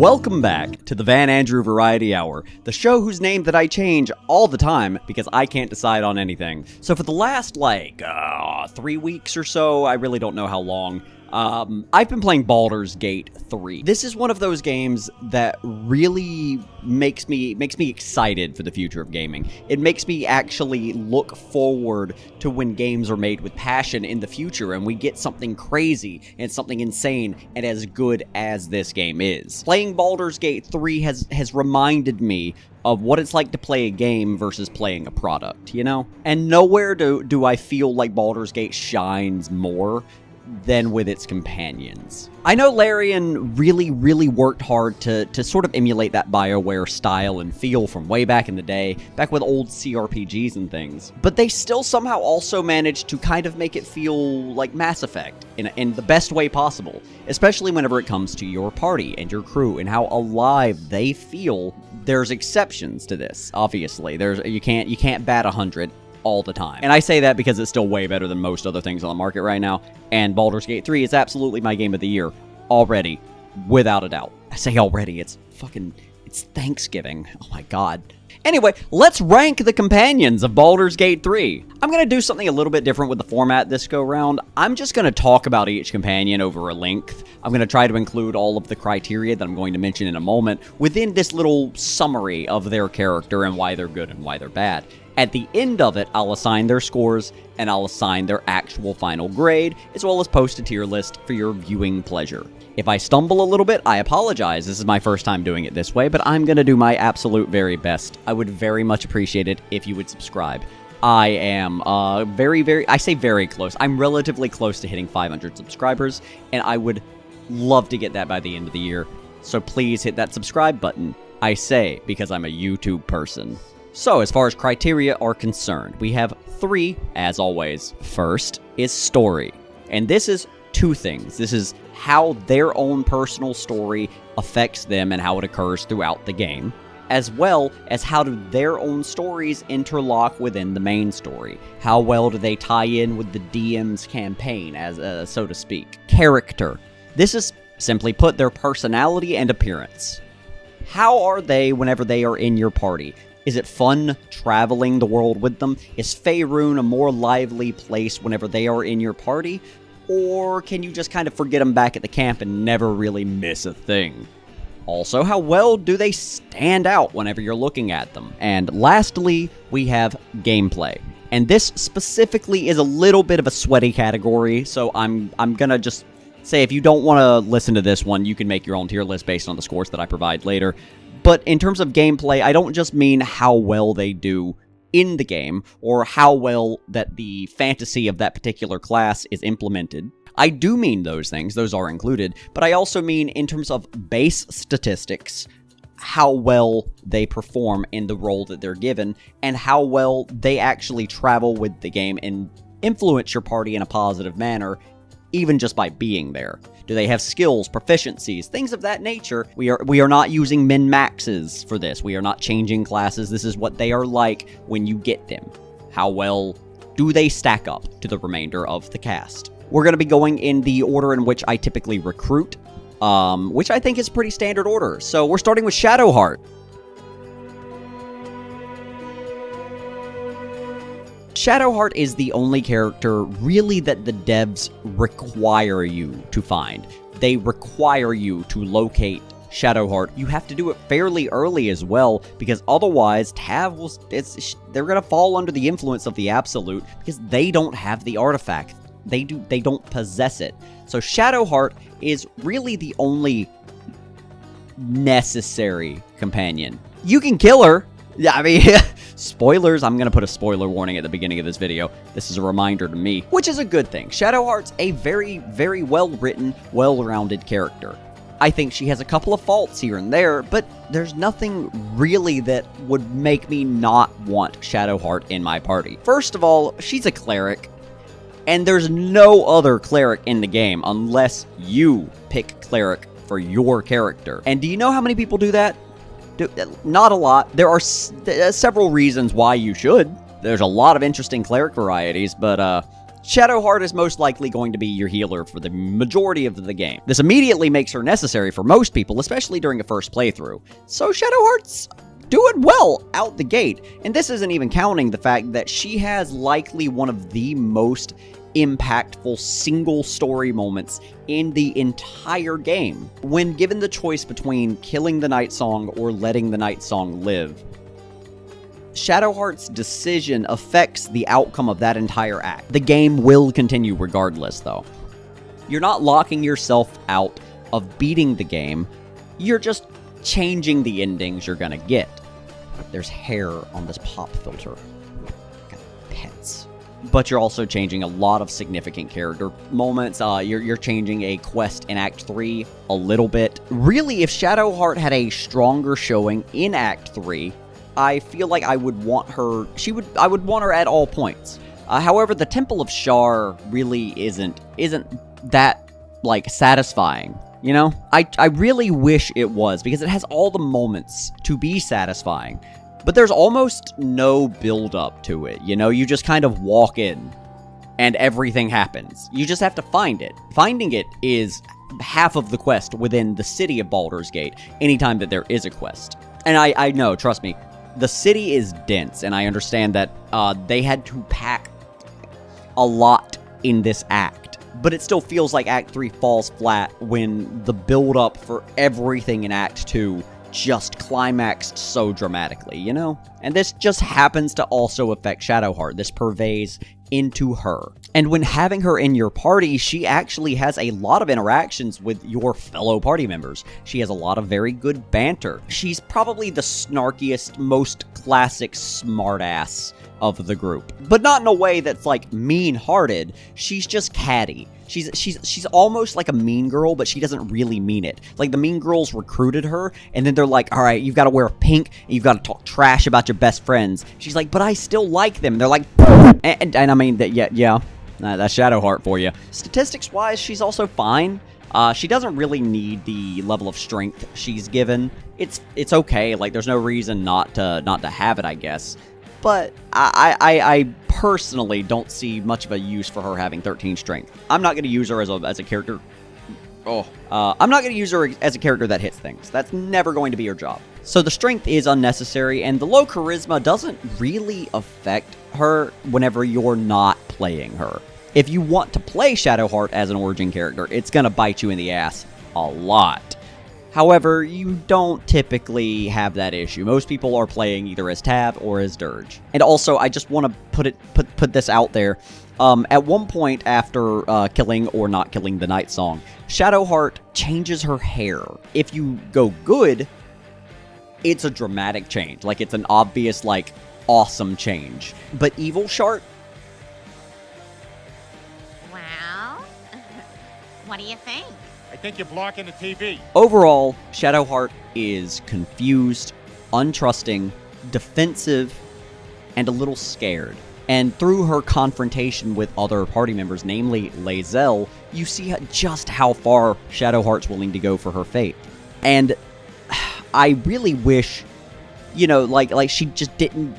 Welcome back to the Van Andrew Variety Hour, the show whose name that I change all the time because I can't decide on anything. So for the last, 3 weeks or so, I really don't know how long, I've been playing Baldur's Gate 3. This is one of those games that really makes me excited for the future of gaming. It makes me actually look forward to when games are made with passion in the future and we get something crazy and something insane and as good as this game is. Playing Baldur's Gate 3 has reminded me of what it's like to play a game versus playing a product, you know? And nowhere do I feel like Baldur's Gate shines more than with its companions. I know Larian really worked hard to sort of emulate that BioWare style and feel from way back in the day, back with old CRPGs and things, but they still somehow also managed to kind of make it feel like Mass Effect in the best way possible, especially whenever it comes to your party and your crew and how alive they feel. There's exceptions to this, obviously. You can't bat 100 all the time. And I say that because it's still way better than most other things on the market right now, and Baldur's Gate 3 is absolutely my game of the year, already, without a doubt. I say already, it's Thanksgiving. Oh my god. Anyway, let's rank the companions of Baldur's Gate 3. I'm going to do something a little bit different with the format this go-round. I'm just going to talk about each companion over a length. I'm going to try to include all of the criteria that I'm going to mention in a moment within this little summary of their character and why they're good and why they're bad. At the end of it, I'll assign their scores, and I'll assign their actual final grade, as well as post a tier list for your viewing pleasure. If I stumble a little bit, I apologize. This is my first time doing it this way, but I'm going to do my absolute very best. I would very much appreciate it if you would subscribe. I am I say very close. I'm relatively close to hitting 500 subscribers, and I would love to get that by the end of the year. So please hit that subscribe button. I say because I'm a YouTube person. So, as far as criteria are concerned, we have 3, as always. First is story. And this is 2 things. This is how their own personal story affects them and how it occurs throughout the game, as well as how do their own stories interlock within the main story. How well do they tie in with the DM's campaign, as so to speak. Character. This is, simply put, their personality and appearance. How are they whenever they are in your party? Is it fun traveling the world with them? Is Faerun a more lively place whenever they are in your party? Or can you just kind of forget them back at the camp and never really miss a thing? Also, how well do they stand out whenever you're looking at them? And lastly, we have gameplay. And this specifically is a little bit of a sweaty category, so I'm gonna just say if you don't want to listen to this one, you can make your own tier list based on the scores that I provide later. But in terms of gameplay, I don't just mean how well they do in the game, or how well that the fantasy of that particular class is implemented. I do mean those things, those are included, but I also mean in terms of base statistics, how well they perform in the role that they're given, and how well they actually travel with the game and influence your party in a positive manner, even just by being there. Do they have skills, proficiencies, things of that nature? We are not using min-maxes for this. We are not changing classes. This is what they are like when you get them. How well do they stack up to the remainder of the cast? We're going to be going in the order in which I typically recruit, which I think is pretty standard order. So we're starting with Shadowheart. Shadowheart is the only character, really, that the devs require you to find. They require you to locate Shadowheart. You have to do it fairly early as well, because otherwise Tav they're going to fall under the influence of the Absolute, because they don't have the artifact. They don't possess it. So Shadowheart is really the only necessary companion. You can kill her. Yeah, I mean, spoilers, I'm going to put a spoiler warning at the beginning of this video. This is a reminder to me, which is a good thing. Shadowheart's a very well-written, well-rounded character. I think she has a couple of faults here and there, but there's nothing really that would make me not want Shadowheart in my party. First of all, she's a cleric, and there's no other cleric in the game unless you pick cleric for your character. And do you know how many people do that? Not a lot. There are several reasons why you should. There's a lot of interesting cleric varieties, but Shadowheart is most likely going to be your healer for the majority of the game. This immediately makes her necessary for most people, especially during a first playthrough. So Shadowheart's doing well out the gate, and this isn't even counting the fact that she has likely one of the most impactful single story moments in the entire game. When given the choice between killing the Night Song or letting the Night Song live, Shadowheart's decision affects the outcome of that entire act. The game will continue regardless, though. You're not locking yourself out of beating the game, you're just changing the endings you're gonna get. There's hair on this pop filter. Got pets. But you're also changing a lot of significant character moments. You're changing a quest in Act 3 a little bit. Really, if Shadowheart had a stronger showing in Act 3, I feel like I would want her. I would want her at all points. However, the Temple of Shar really isn't that like satisfying. You know, I really wish it was, because it has all the moments to be satisfying, but there's almost no build up to it. You know, you just kind of walk in and everything happens. You just have to find it. Finding it is half of the quest within the city of Baldur's Gate anytime that there is a quest. And I know, trust me, the city is dense, and I understand that they had to pack a lot in this act. But it still feels like Act 3 falls flat when the build-up for everything in Act 2 just climaxed so dramatically, you know? And this just happens to also affect Shadowheart. This pervades into her. And when having her in your party, she actually has a lot of interactions with your fellow party members. She has a lot of very good banter. She's probably the snarkiest, most classic smartass of the group, but not in a way that's like mean-hearted. She's just catty. She's almost like a mean girl, but she doesn't really mean it. Like, the mean girls recruited her, and then they're like, all right, you've got to wear pink, and you've got to talk trash about your best friends. She's like, but I still like them. They're like, and I mean, that yeah, that's Shadowheart for you. Statistics-wise, she's also fine. She doesn't really need the level of strength she's given. It's okay. Like, there's no reason not to have it, I guess. But I personally don't see much of a use for her having 13 strength. I'm not going to use her as a character. I'm not going to use her as a character that hits things. That's never going to be her job. So the strength is unnecessary, and the low charisma doesn't really affect her whenever you're not playing her. If you want to play Shadowheart as an origin character, it's going to bite you in the ass a lot. However, you don't typically have that issue. Most people are playing either as Tab or as Dirge. And also, I just want to put this out there. At one point after killing or not killing the Night Song, Shadowheart changes her hair. If you go good, it's a dramatic change. Like, it's an obvious, like, awesome change. But Evil Shart? Well, what do you think? I think you're blocking the TV. Overall, Shadowheart is confused, untrusting, defensive, and a little scared. And through her confrontation with other party members, namely Lae'Zel, you see just how far Shadowheart's willing to go for her fate. And I really wish, you know, like she just didn't,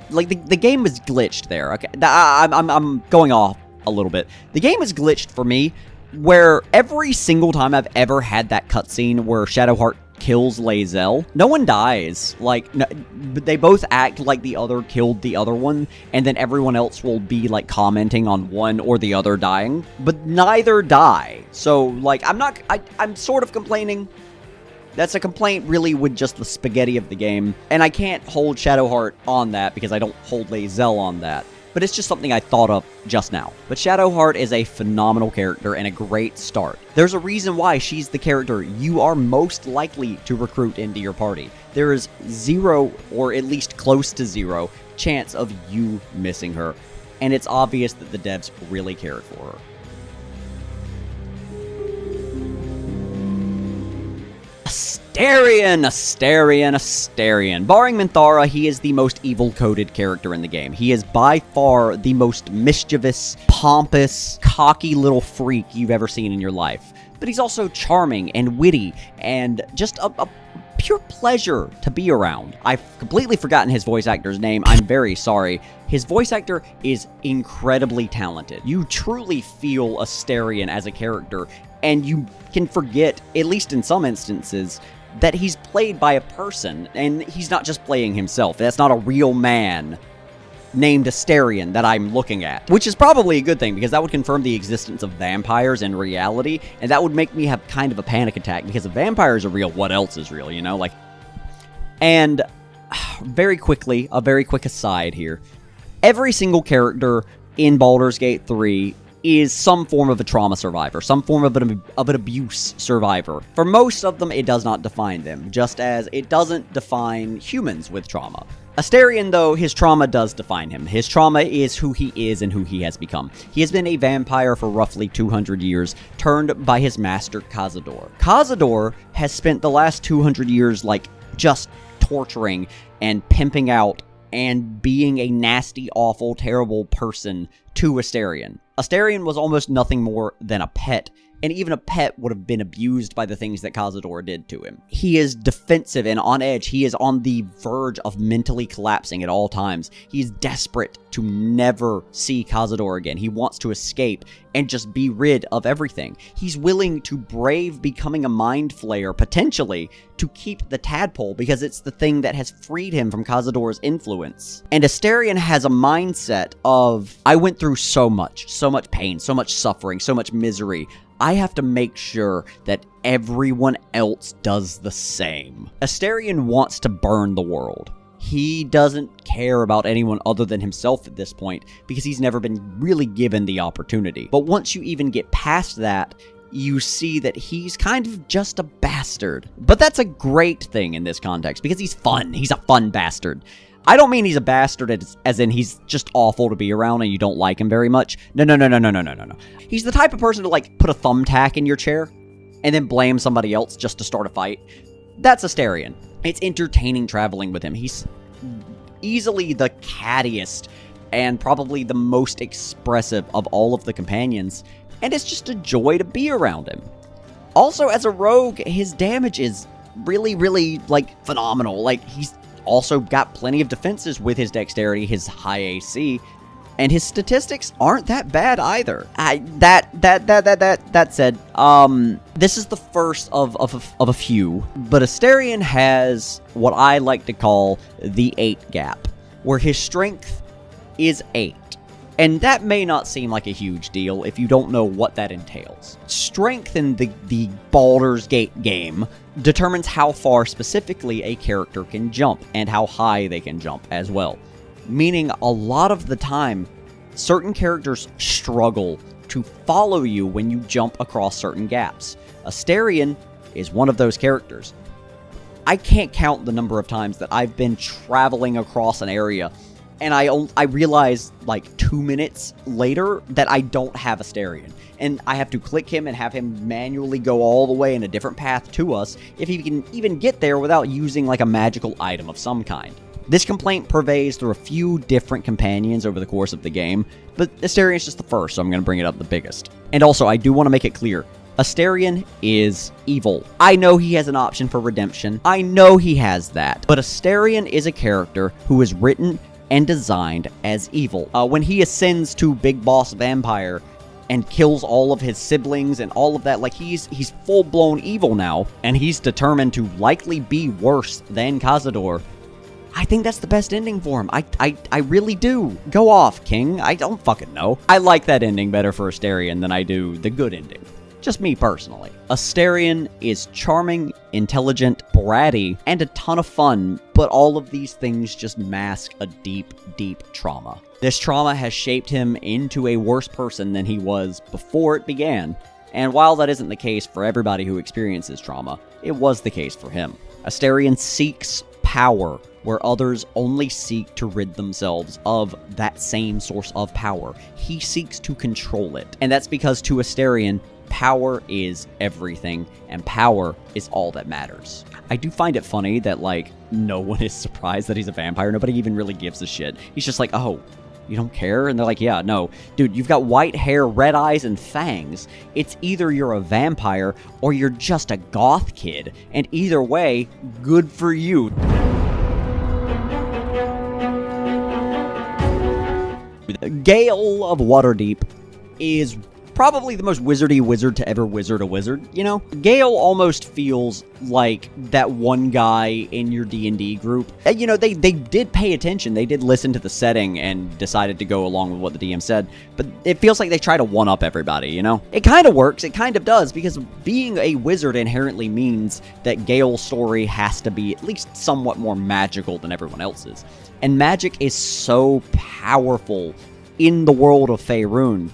like, the game was glitched there. Okay, I'm going off a little bit. The game is glitched for me, where every single time I've ever had that cutscene where Shadowheart kills Lae'Zel, no one dies. Like, no, they both act like the other killed the other one, and then everyone else will be, like, commenting on one or the other dying, but neither die. So, like, I'm sort of complaining. That's a complaint really with just the spaghetti of the game, and I can't hold Shadowheart on that because I don't hold Lae'Zel on that. But it's just something I thought of just now. But Shadowheart is a phenomenal character and a great start. There's a reason why she's the character you are most likely to recruit into your party. There is zero, or at least close to zero, chance of you missing her. And it's obvious that the devs really cared for her. Astarion. Barring Minthara, he is the most evil-coded character in the game. He is by far the most mischievous, pompous, cocky little freak you've ever seen in your life. But he's also charming and witty and just a pure pleasure to be around. I've completely forgotten his voice actor's name. I'm very sorry. His voice actor is incredibly talented. You truly feel Astarion as a character, and you can forget, at least in some instances, that he's played by a person, and he's not just playing himself. That's not a real man named Astarion that I'm looking at. Which is probably a good thing, because that would confirm the existence of vampires in reality, and that would make me have kind of a panic attack, because if vampires are real, what else is real, you know? Like, and very quickly, a very quick aside here. Every single character in Baldur's Gate 3 is some form of a trauma survivor, some form of an abuse survivor. For most of them, it does not define them, just as it doesn't define humans with trauma. Astarion, though, his trauma does define him. His trauma is who he is and who he has become. He has been a vampire for roughly 200 years, turned by his master, Cazador. Cazador has spent the last 200 years, like, just torturing and pimping out and being a nasty, awful, terrible person to Astarion. Astarion was almost nothing more than a pet, and even a pet would have been abused by the things that Cazador did to him. He is defensive and on edge. He is on the verge of mentally collapsing at all times. He's desperate to never see Cazador again. He wants to escape and just be rid of everything. He's willing to brave becoming a mind flayer, potentially, to keep the tadpole, because it's the thing that has freed him from Cazador's influence. And Astarion has a mindset of, I went through so much pain, so much suffering, so much misery. I have to make sure that everyone else does the same. Astarion wants to burn the world. He doesn't care about anyone other than himself at this point, because he's never been really given the opportunity. But once you even get past that, you see that he's kind of just a bastard. But that's a great thing in this context, because he's fun. He's a fun bastard. I don't mean he's a bastard as in he's just awful to be around and you don't like him very much. No. He's the type of person to, like, put a thumbtack in your chair and then blame somebody else just to start a fight. That's Astarion. It's entertaining traveling with him. He's easily the cattiest and probably the most expressive of all of the companions, and it's just a joy to be around him. Also, as a rogue, his damage is really, like, phenomenal. Like, he's also got plenty of defenses with his dexterity, his high AC, and his statistics aren't that bad either. That said, this is the first of a few, but Astarion has what I like to call the 8 gap, where his strength is 8. And that may not seem like a huge deal if you don't know what that entails. Strength in the Baldur's Gate game determines how far specifically a character can jump, and how high they can jump as well. Meaning, a lot of the time, certain characters struggle to follow you when you jump across certain gaps. Astarion is one of those characters. I can't count the number of times that I've been traveling across an area and I realize, like, 2 minutes later that I don't have Astarion. And I have to click him and have him manually go all the way in a different path to us if he can even get there without using, like, a magical item of some kind. This complaint pervades through a few different companions over the course of the game, but Astarion's just the first, so I'm going to bring it up the biggest. And also, I do want to make it clear, Astarion is evil. I know he has an option for redemption. I know he has that. But Astarion is a character who is written and designed as evil. When he ascends to Big Boss Vampire and kills all of his siblings and all of that, like, he's full-blown evil now, and he's determined to likely be worse than Cazador. I think that's the best ending for him. I really do. Go off, King. I don't fucking know. I like that ending better for Astarion than I do the good ending. Just me personally. Astarion is charming, intelligent, bratty, and a ton of fun, but all of these things just mask a deep, deep trauma. This trauma has shaped him into a worse person than he was before it began, and while that isn't the case for everybody who experiences trauma, it was the case for him. Astarion seeks power where others only seek to rid themselves of that same source of power. He seeks to control it, and that's because to Astarion, power is everything, and power is all that matters. I do find it funny that, like, no one is surprised that he's a vampire. Nobody even really gives a shit. He's just like, oh, You don't care? And they're like, yeah, no. Dude, you've got white hair, red eyes, and fangs. It's either you're a vampire or you're just a goth kid. And either way, good for you. Gale of Waterdeep is probably the most wizardy wizard to ever wizard a wizard, you know? Gale almost feels like that one guy in your D&D group. You know, they did pay attention. They did listen to the setting and decided to go along with what the DM said. But it feels like they try to one-up everybody, you know? It kind of works. It kind of does, because being a wizard inherently means that Gale's story has to be at least somewhat more magical than everyone else's. And magic is so powerful in the world of Faerun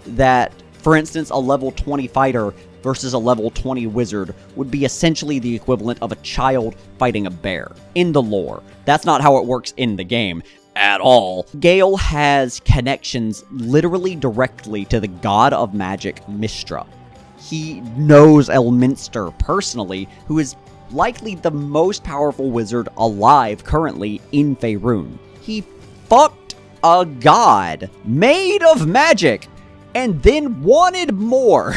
that, for instance, a level 20 fighter versus a level 20 wizard would be essentially the equivalent of a child fighting a bear in the lore. That's not how it works in the game at all. Gale has connections literally directly to the god of magic, Mystra. He knows Elminster personally, who is likely the most powerful wizard alive currently in Faerun. He fucked a god made of magic and then wanted more.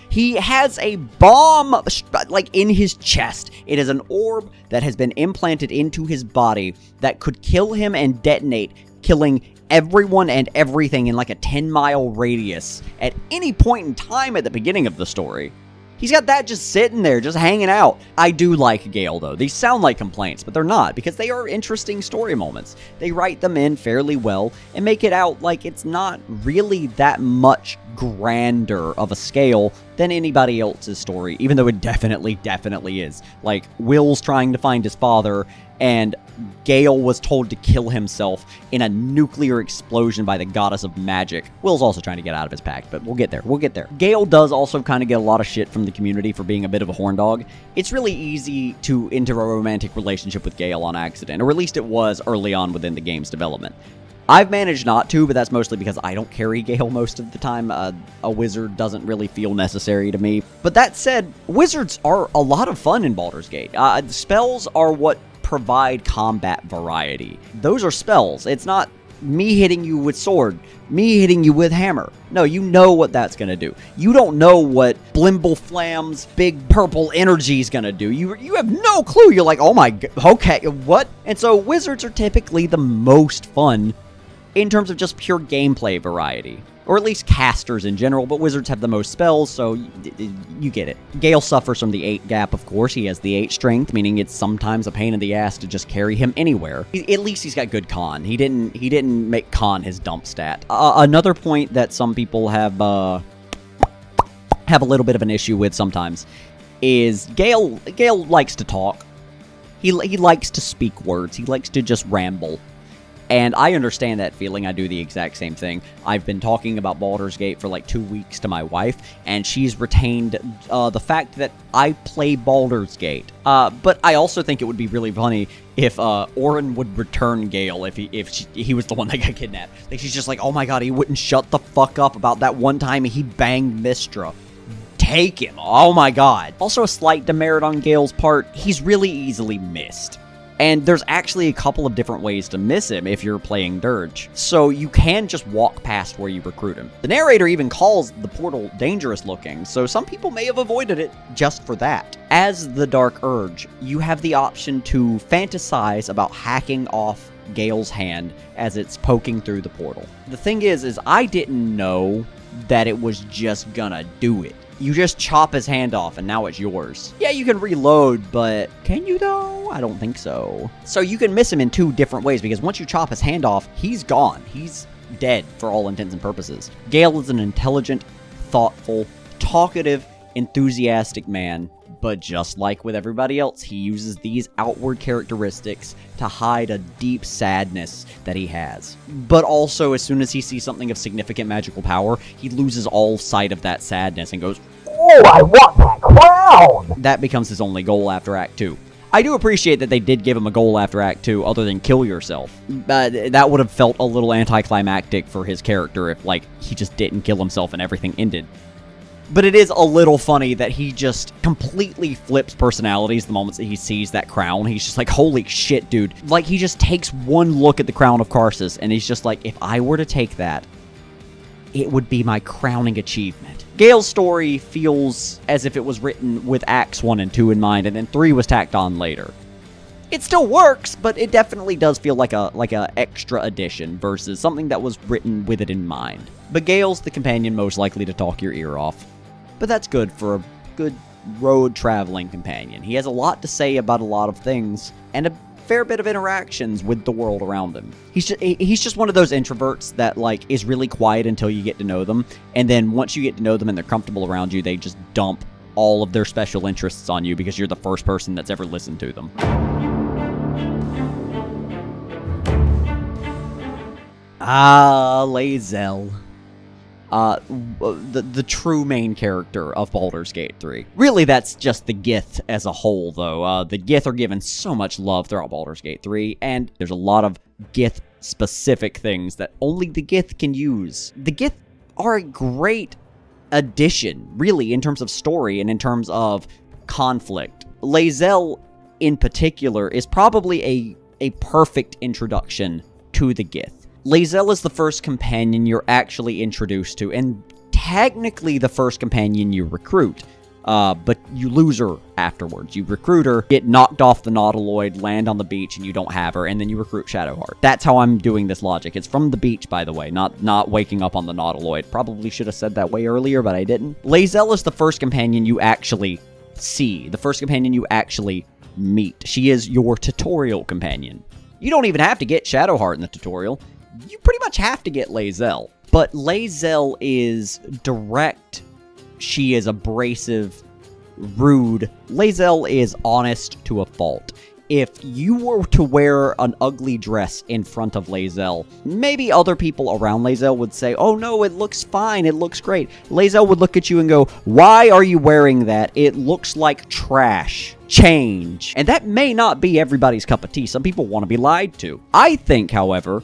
He has a bomb, like, in his chest. It is an orb that has been implanted into his body that could kill him and detonate, killing everyone and everything in like a 10-mile radius at any point in time at the beginning of the story. He's got that just sitting there, just hanging out. I do like Gale, though. These sound like complaints, but they're not, because they are interesting story moments. They write them in fairly well and make it out like it's not really that much grander of a scale than anybody else's story, even though it definitely is. Like, Wyll's trying to find his father, and Gale was told to kill himself in a nuclear explosion by the goddess of magic. Wyll's also trying to get out of his pact, but we'll get there. Gale does also kind of get a lot of shit from the community for being a bit of a horn dog. It's really easy to enter a romantic relationship with Gale on accident, or at least it was early on within the game's development. I've managed not to, but that's mostly because I don't carry Gale most of the time. A wizard doesn't really feel necessary to me. But that said, wizards are a lot of fun in Baldur's Gate. Spells are what provide combat variety. Those are spells. It's not me hitting you with sword, me hitting you with hammer. No, you know what that's gonna do. You don't know what Blimble Flam's big purple energy is gonna do. You have no clue. You're like, oh my god, okay, what? And so wizards are typically the most fun in terms of just pure gameplay variety. Or at least casters in general, but wizards have the most spells, so you get it. Gale suffers from the 8 gap, of course. He has the 8 strength, meaning it's sometimes a pain in the ass to just carry him anywhere. At least he's got good con. He didn't make con his dump stat. Another point that some people have a little bit of an issue with sometimes is Gale likes to talk. He likes to speak words. He likes to just ramble. And I understand that feeling. I do the exact same thing. I've been talking about Baldur's Gate for like 2 weeks to my wife, and she's retained the fact that I play Baldur's Gate. But I also think it would be really funny if Orin would return Gale if he was the one that got kidnapped. Like, she's just like, oh my god, he wouldn't shut the fuck up about that one time he banged Mystra. Take him. Oh my god. Also, a slight demerit on Gale's part, he's really easily missed. And there's actually a couple of different ways to miss him if you're playing Dirge. So you can just walk past where you recruit him. The narrator even calls the portal dangerous looking, so some people may have avoided it just for that. As the Dark Urge, you have the option to fantasize about hacking off Gale's hand as it's poking through the portal. The thing is I didn't know that it was just gonna do it. You just chop his hand off and now it's yours. Yeah, you can reload, but can you though? I don't think so. So you can miss him in 2 different ways, because once you chop his hand off, he's gone. He's dead for all intents and purposes. Gale is an intelligent, thoughtful, talkative, enthusiastic man, but just like with everybody else, he uses these outward characteristics to hide a deep sadness that he has. But also, as soon as he sees something of significant magical power, he loses all sight of that sadness and goes, "Oh, I want that crown!" That becomes his only goal after Act 2. I do appreciate that they did give him a goal after Act 2 other than kill yourself. That would have felt a little anticlimactic for his character if, like, he just didn't kill himself and everything ended. But it is a little funny that he just completely flips personalities the moments that he sees that crown. He's just like, holy shit, dude. Like, he just takes one look at the crown of Karsus, and he's just like, if I were to take that, it would be my crowning achievement. Gale's story feels as if it was written with Acts 1 and 2 in mind, and then 3 was tacked on later. It still works, but it definitely does feel like a extra addition versus something that was written with it in mind. But Gale's the companion most likely to talk your ear off. But that's good for a good road-traveling companion. He has a lot to say about a lot of things, and a fair bit of interactions with the world around him. He's just one of those introverts that, like, is really quiet until you get to know them, and then once you get to know them and they're comfortable around you, they just dump all of their special interests on you because you're the first person that's ever listened to them. Lae'Zel. The true main character of Baldur's Gate 3. Really, that's just the Gith as a whole, though. The Gith are given so much love throughout Baldur's Gate 3, and there's a lot of Gith-specific things that only the Gith can use. The Gith are a great addition, really, in terms of story and in terms of conflict. Lae'Zel, in particular, is probably a perfect introduction to the Gith. Lae'Zel is the first companion you're actually introduced to, and technically the first companion you recruit, but you lose her afterwards. You recruit her, get knocked off the Nautiloid, land on the beach, and you don't have her, and then you recruit Shadowheart. That's how I'm doing this logic. It's from the beach, by the way, not waking up on the Nautiloid. Probably should have said that way earlier, but I didn't. Lae'Zel is the first companion you actually see, the first companion you actually meet. She is your tutorial companion. You don't even have to get Shadowheart in the tutorial. You pretty much have to get Lae'Zel. But Lae'Zel is direct. She is abrasive, rude. Lae'Zel is honest to a fault. If you were to wear an ugly dress in front of Lae'Zel, maybe other people around Lae'Zel would say, oh no, it looks fine, it looks great. Lae'Zel would look at you and go, why are you wearing that? It looks like trash. Change. And that may not be everybody's cup of tea. Some people want to be lied to. I think, however,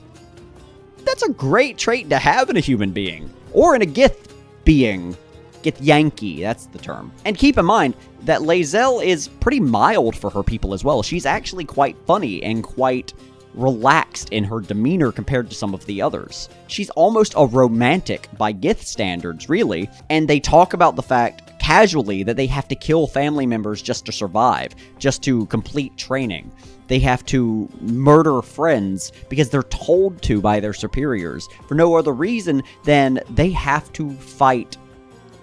that's a great trait to have in a human being. Or in a Gith being. Githyanki, that's the term. And keep in mind that Lae'Zel is pretty mild for her people as well. She's actually quite funny and quite relaxed in her demeanor compared to some of the others. She's almost a romantic by Gith standards, really. And they talk about the fact, casually, that they have to kill family members just to survive, just to complete training. They have to murder friends because they're told to by their superiors for no other reason than they have to fight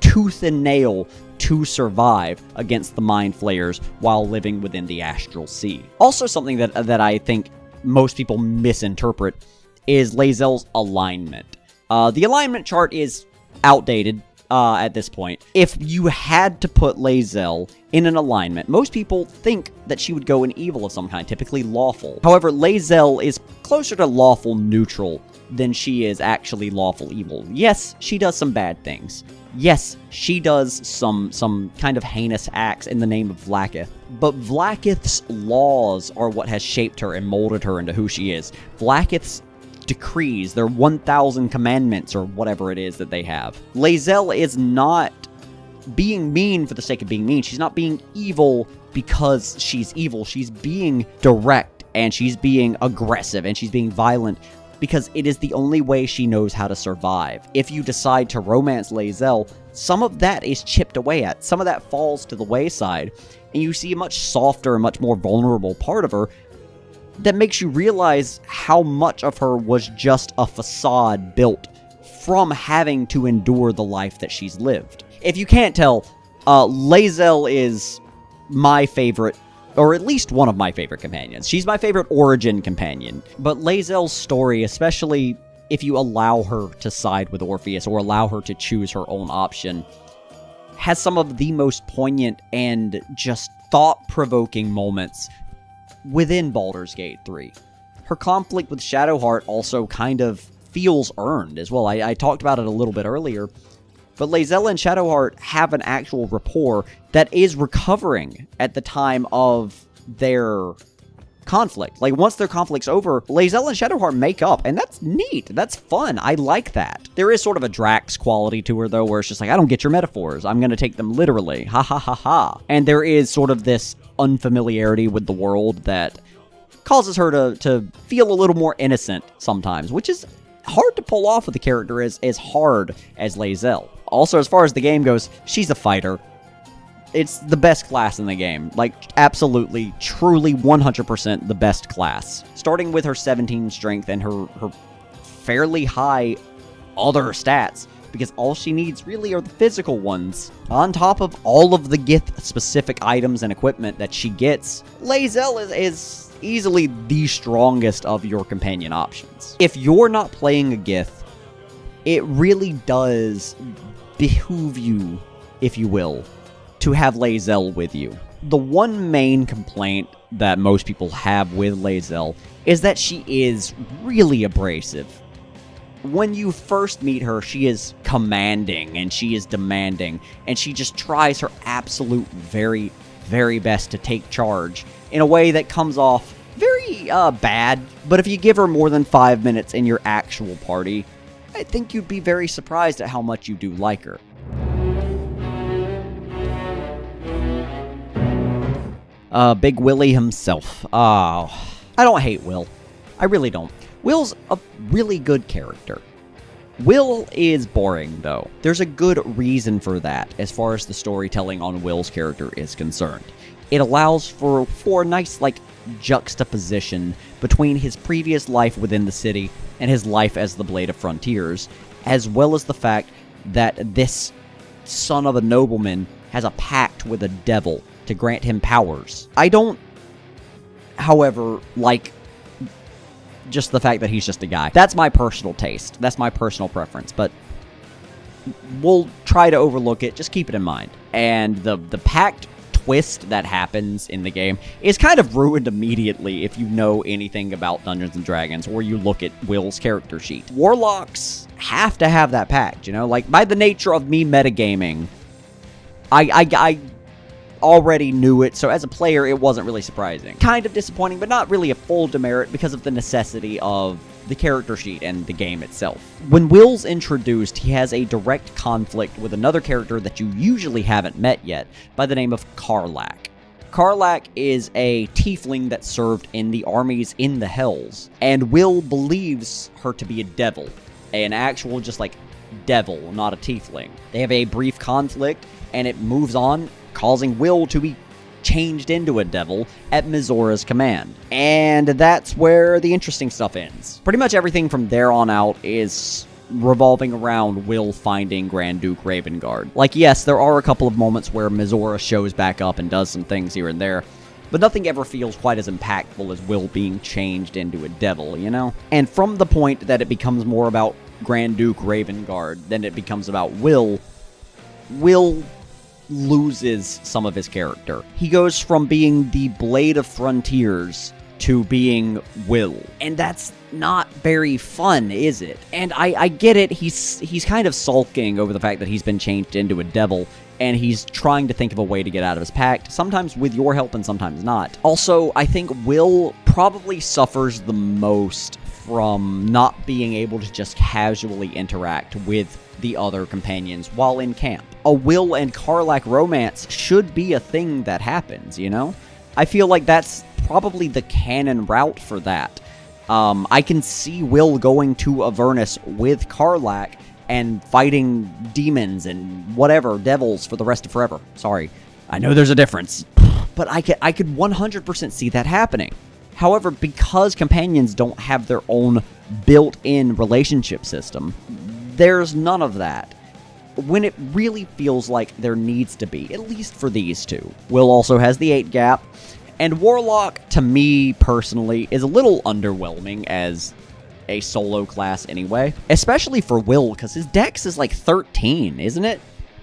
tooth and nail to survive against the Mind Flayers while living within the Astral Sea. Also, something that I think most people misinterpret is Lae'Zel's alignment. The alignment chart is outdated at this point. If you had to put Lae'Zel in an alignment, most people think that she would go in evil of some kind, typically lawful. However, Lae'Zel is closer to lawful neutral than she is actually lawful evil. Yes, she does some bad things. Yes, she does some kind of heinous acts in the name of Vlaakith. But Vlaakith's laws are what has shaped her and molded her into who she is. Vlaakith's decrees, their 1,000 commandments, or whatever it is that they have. Lae'Zel is not being mean for the sake of being mean. She's not being evil because she's evil. She's being direct, and she's being aggressive, and she's being violent because it is the only way she knows how to survive. If you decide to romance Lae'Zel, some of that is chipped away at. Some of that falls to the wayside, and you see a much softer and much more vulnerable part of her that makes you realize how much of her was just a facade built from having to endure the life that she's lived. If you can't tell, Lae'Zel is my favorite, or at least one of my favorite companions. She's my favorite origin companion. But Lae'Zel's story, especially if you allow her to side with Orpheus or allow her to choose her own option, has some of the most poignant and just thought-provoking moments within Baldur's Gate 3. Her conflict with Shadowheart also kind of feels earned as well. I talked about it a little bit earlier, but Lae'Zel and Shadowheart have an actual rapport that is recovering at the time of their conflict. Like, once their conflict's over, Lae'Zel and Shadowheart make up, and that's neat. That's fun. I like that. There is sort of a Drax quality to her, though, where it's just like, I don't get your metaphors. I'm gonna take them literally. Ha ha ha ha. And there is sort of this unfamiliarity with the world that causes her to feel a little more innocent sometimes, which is hard to pull off with a character as hard as Lae'Zel. Also, as far as the game goes, she's a fighter. It's the best class in the game. Like, absolutely, truly, 100% the best class. Starting with her 17 strength and her fairly high other stats, because all she needs really are the physical ones. On top of all of the Gith-specific items and equipment that she gets, Lae'Zel is easily the strongest of your companion options. If you're not playing a Gith, it really does behoove you, if you will, to have Lae'Zel with you. The one main complaint that most people have with Lae'Zel is that she is really abrasive. When you first meet her, she is commanding and she is demanding, and she just tries her absolute very, very best to take charge in a way that comes off very bad. But if you give her more than 5 minutes in your actual party, I think you'd be very surprised at how much you do like her. Big Willie himself. Oh, I don't hate Wyll. I really don't. Wyll's a really good character. Wyll is boring, though. There's a good reason for that, as far as the storytelling on Wyll's character is concerned. It allows for a nice, like, juxtaposition between his previous life within the city and his life as the Blade of Frontiers, as well as the fact that this son of a nobleman has a pact with a devil to grant him powers. I don't, however, like just the fact that he's just a guy. That's my personal taste. That's my personal preference, but we'll try to overlook it. Just keep it in mind. And the pact twist that happens in the game is kind of ruined immediately if you know anything about Dungeons & Dragons or you look at Wyll's character sheet. Warlocks have to have that pact, you know? Like, by the nature of me metagaming, I already knew it, so as a player, it wasn't really surprising. Kind of disappointing, but not really a full demerit because of the necessity of the character sheet and the game itself. When Wyll's introduced, he has a direct conflict with another character that you usually haven't met yet, by the name of Karlach. Karlach is a tiefling that served in the armies in the Hells, and Wyll believes her to be a devil. An actual, just like, devil, not a tiefling. They have a brief conflict, and it moves on, causing Wyll to be changed into a devil at Minthara's command. And that's where the interesting stuff ends. Pretty much everything from there on out is revolving around Wyll finding Grand Duke Ravengard. Like, yes, there are a couple of moments where Minthara shows back up and does some things here and there, but nothing ever feels quite as impactful as Wyll being changed into a devil, you know? And from the point that it becomes more about Grand Duke Ravengard than it becomes about Wyll loses some of his character. He goes from being the Blade of Frontiers to being Wyll. And that's not very fun, is it? And I get it, he's kind of sulking over the fact that he's been changed into a devil, and he's trying to think of a way to get out of his pact, sometimes with your help and sometimes not. Also, I think Wyll probably suffers the most from not being able to just casually interact with the other companions while in camp. A Wyll and Karlach romance should be a thing that happens, you know? I feel like that's probably the canon route for that. I can see Wyll going to Avernus with Karlach and fighting demons and whatever, devils for the rest of forever. Sorry, I know there's a difference, but I could 100% see that happening. However, because companions don't have their own built-in relationship system, there's none of that, when it really feels like there needs to be, at least for these two. Wyll also has the 8 gap, and Warlock, to me personally, is a little underwhelming as a solo class anyway. Especially for Wyll, because his dex is like 13, isn't it?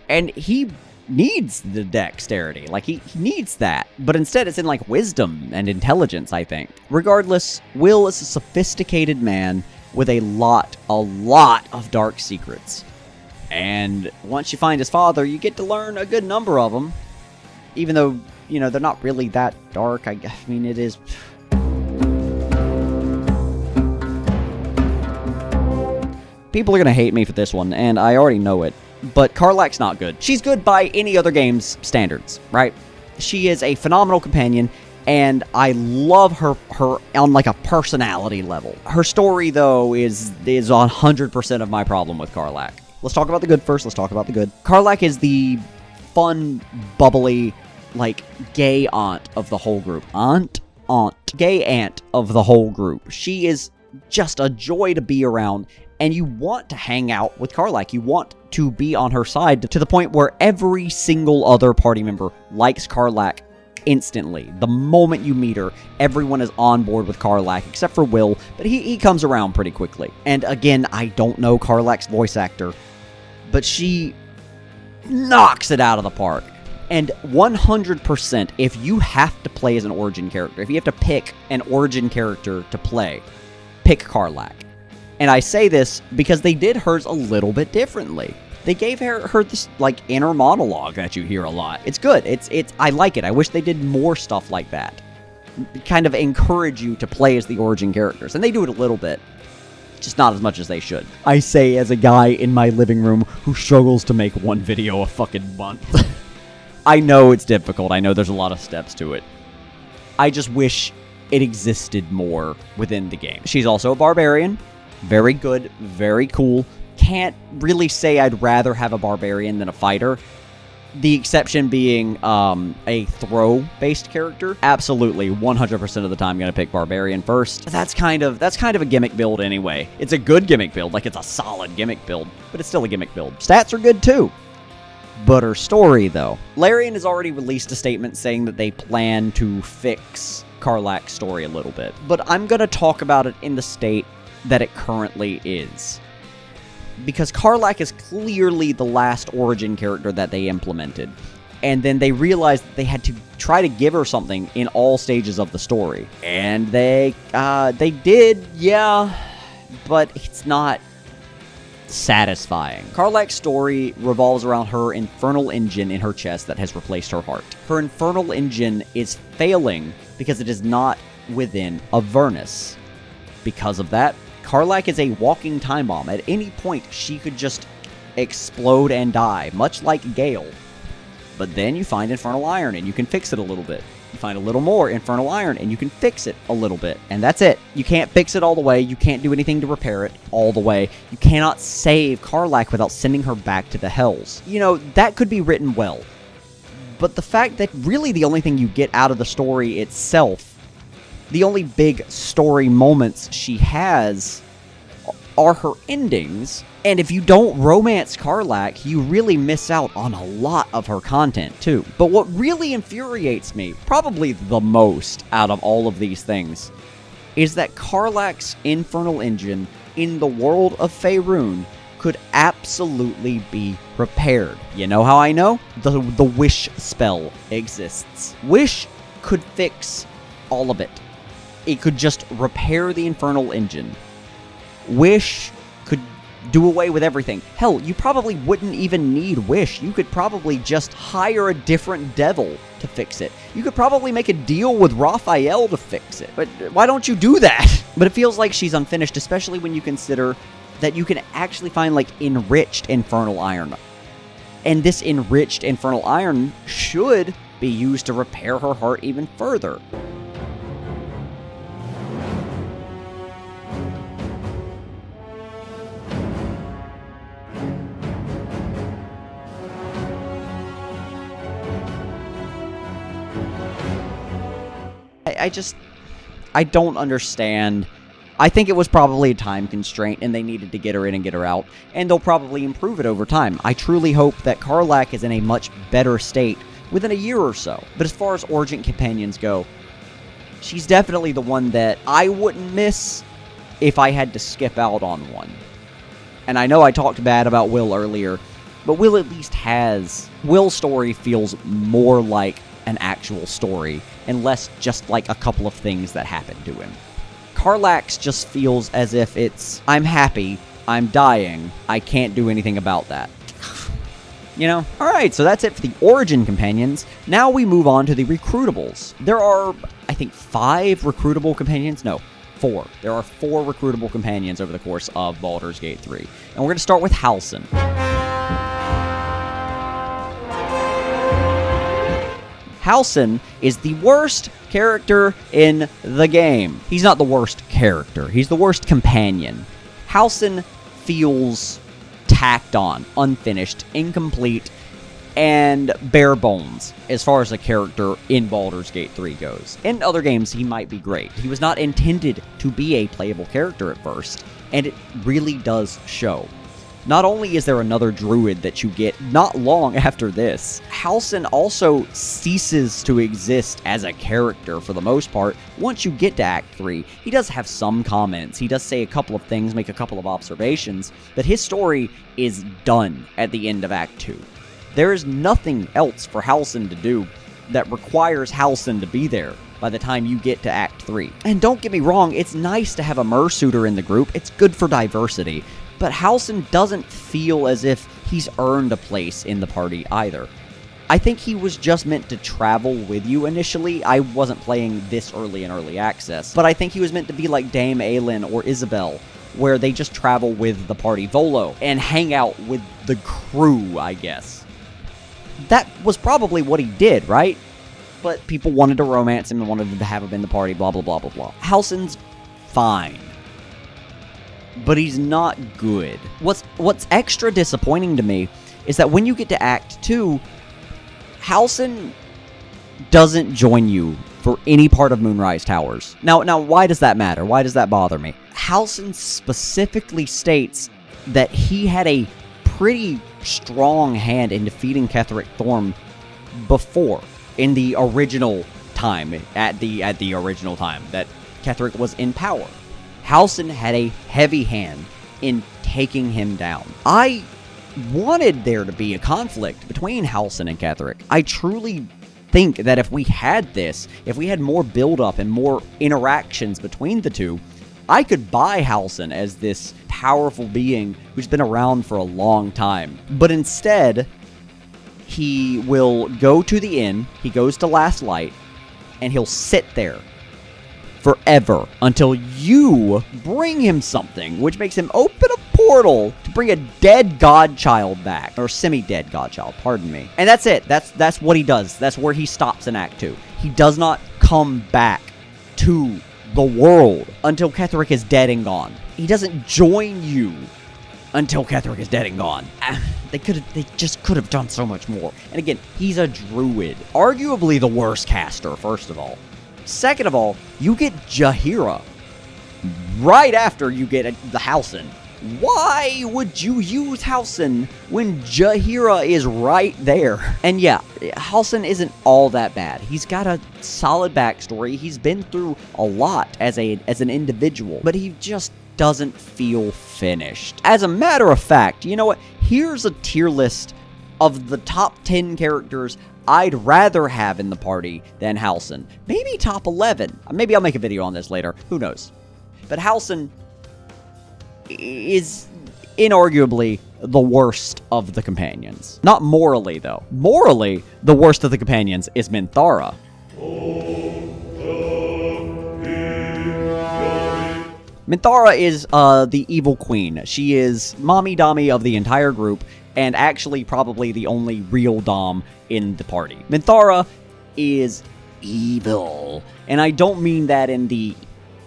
And he needs the dexterity. Like, he needs that. But instead, it's in, like, wisdom and intelligence, I think. Regardless, Wyll is a sophisticated man with a lot of dark secrets. And once you find his father, you get to learn a good number of them. Even though, you know, they're not really that dark. I mean, it is... people are gonna hate me for this one, and I already know it, but Karlach's not good. She's good by any other game's standards, right? She is a phenomenal companion, and I love her on like a personality level. Her story, though, is 100% of my problem with Karlach. Let's talk about the good first. Let's talk about the good. Karlach is the fun, bubbly, like, gay aunt of the whole group. Gay aunt of the whole group. She is just a joy to be around, and you want to hang out with Karlach. You want to be on her side to the point where every single other party member likes Karlach instantly. The moment you meet her, everyone is on board with Karlach, except for Wyll, but he comes around pretty quickly. And again, I don't know Karlach's voice actor, but she knocks it out of the park. And 100%, if you have to play as an origin character, if you have to pick an origin character to play, pick Karlach. And I say this because they did hers a little bit differently. They gave her this, like, inner monologue that you hear a lot. It's good. I like it. I wish they did more stuff like that. Kind of encourage you to play as the origin characters. And they do it a little bit. Just not as much as they should. I say as a guy in my living room who struggles to make one video a fucking month. I know it's difficult. I know there's a lot of steps to it. I just wish it existed more within the game. She's also a barbarian. Very good. Very cool. Can't really say I'd rather have a barbarian than a fighter. The exception being a throw-based character. Absolutely, 100% of the time gonna pick barbarian first. That's kind of a gimmick build anyway. It's a good gimmick build, like it's a solid gimmick build, but it's still a gimmick build. Stats are good too. But her story, though. Larian has already released a statement saying that they plan to fix Karlach's story a little bit. But I'm gonna talk about it in the state that it currently is. Because Karlach is clearly the last origin character that they implemented. And then they realized that they had to try to give her something in all stages of the story. And they did, yeah, but it's not satisfying. Karlach's story revolves around her infernal engine in her chest that has replaced her heart. Her infernal engine is failing because it is not within Avernus. Because of that, Karlach is a walking time bomb. At any point, she could just explode and die, much like Gale. But then you find infernal iron, and you can fix it a little bit. You find a little more infernal iron, and you can fix it a little bit. And that's it. You can't fix it all the way. You can't do anything to repair it all the way. You cannot save Karlach without sending her back to the Hells. You know, that could be written well. But the fact that really the only thing you get out of the story itself, the only big story moments she has are her endings, and if you don't romance Karlach, you really miss out on a lot of her content, too. But what really infuriates me, probably the most out of all of these things, is that Karlach's infernal engine in the world of Faerun could absolutely be repaired. You know how I know? The Wish spell exists. Wish could fix all of it. It could just repair the infernal engine. Wish could do away with everything. Hell, you probably wouldn't even need Wish. You could probably just hire a different devil to fix it. You could probably make a deal with Raphael to fix it. But why don't you do that? But it feels like she's unfinished, especially when you consider that you can actually find, like, enriched infernal iron. And this enriched infernal iron should be used to repair her heart even further. I don't understand. I think it was probably a time constraint, and they needed to get her in and get her out, and they'll probably improve it over time. I truly hope that Karlach is in a much better state within a year or so. But as far as Origin companions go, she's definitely the one that I wouldn't miss if I had to skip out on one. And I know I talked bad about Wyll earlier, but Wyll at least has... Wyll's story feels more like an actual story, and less just like a couple of things that happened to him. Karlach's just feels as if it's, I'm happy, I'm dying, I can't do anything about that. You know? Alright, so that's it for the Origin companions. Now we move on to the recruitables. There are, I think, 5 recruitable companions. No, 4. There are 4 recruitable companions over the course of Baldur's Gate 3. And we're going to start with Halsin. Halsin is the worst character in the game. He's not the worst character. He's the worst companion. Halsin feels tacked on, unfinished, incomplete, and bare bones as far as a character in Baldur's Gate 3 goes. In other games, he might be great. He was not intended to be a playable character at first, and it really does show. Not only is there another druid that you get not long after this, Halsin also ceases to exist as a character for the most part once you get to Act 3. He does have some comments, he does say a couple of things, make a couple of observations, but his story is done at the end of Act 2. There is nothing else for Halsin to do that requires Halsin to be there by the time you get to Act 3. And don't get me wrong, it's nice to have a mersuiter in the group, it's good for diversity, but Halsin doesn't feel as if he's earned a place in the party either. I think he was just meant to travel with you initially. I wasn't playing this early in early access, but I think he was meant to be like Dame Aelin or Isabel, where they just travel with the party Volo and hang out with the crew, I guess. That was probably what he did, right? But people wanted to romance him and wanted to have him in the party, blah, blah, blah, blah, blah. Halsin's fine, but he's not good. What's extra disappointing to me is that when you get to Act 2, Halsin doesn't join you for any part of Moonrise Towers. Now, why does that matter? Why does that bother me? Halsin specifically states that he had a pretty strong hand in defeating Ketheric Thorm before, in the original time, at the original time that Ketheric was in power. Halsin had a heavy hand in taking him down. I wanted there to be a conflict between Halsin and Ketheric. I truly think that if we had this, if we had more build-up and more interactions between the two, I could buy Halsin as this powerful being who's been around for a long time. But instead, he will go to the inn, he goes to Last Light, and he'll sit there forever until you bring him something, which makes him open a portal to bring a dead godchild back, or semi-dead godchild, pardon me. And that's it. That's what he does. That's where he stops in Act 2. He does not come back to the world until Ketheric is dead and gone. He doesn't join you until Ketheric is dead and gone. They just could have done so much more. And again, he's a druid. Arguably the worst caster, first of all. Second of all, you get Jaheira right after you get the Halsin. Why would you use Halsin when Jaheira is right there? And yeah, Halsin isn't all that bad. He's got a solid backstory. He's been through a lot as an individual, but he just doesn't feel finished. As a matter of fact, you know what? Here's a tier list of the top 10 characters I'd rather have in the party than Halsin. Maybe top 11. Maybe I'll make a video on this later. Who knows? But Halsin is inarguably the worst of the companions. Not morally, though. Morally, the worst of the companions is Minthara. Minthara is the evil queen. She is mommy-dommy of the entire group, and actually probably the only real dom in the party. Minthara is evil. And I don't mean that in the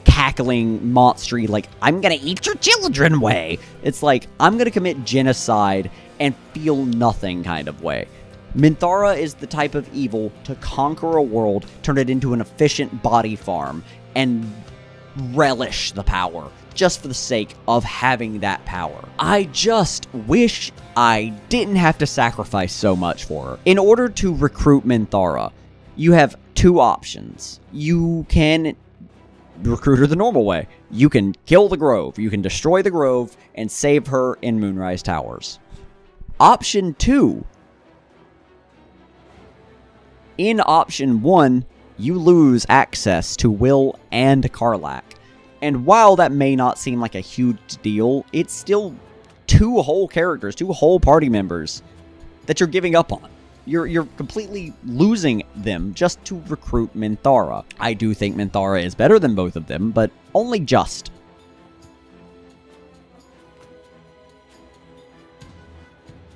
cackling, monstery, like, I'm gonna eat your children way. It's like, I'm gonna commit genocide and feel nothing kind of way. Minthara is the type of evil to conquer a world, turn it into an efficient body farm, and relish the power, just for the sake of having that power. I just wish I didn't have to sacrifice so much for her. In order to recruit Minthara, you have two options. You can recruit her the normal way. You can kill the Grove. You can destroy the Grove and save her in Moonrise Towers. Option 2. In Option 1, you lose access to Wyll and Karlach. And while that may not seem like a huge deal, it's still two whole characters, two whole party members that you're giving up on. You're completely losing them just to recruit Minthara. I do think Minthara is better than both of them, but only just.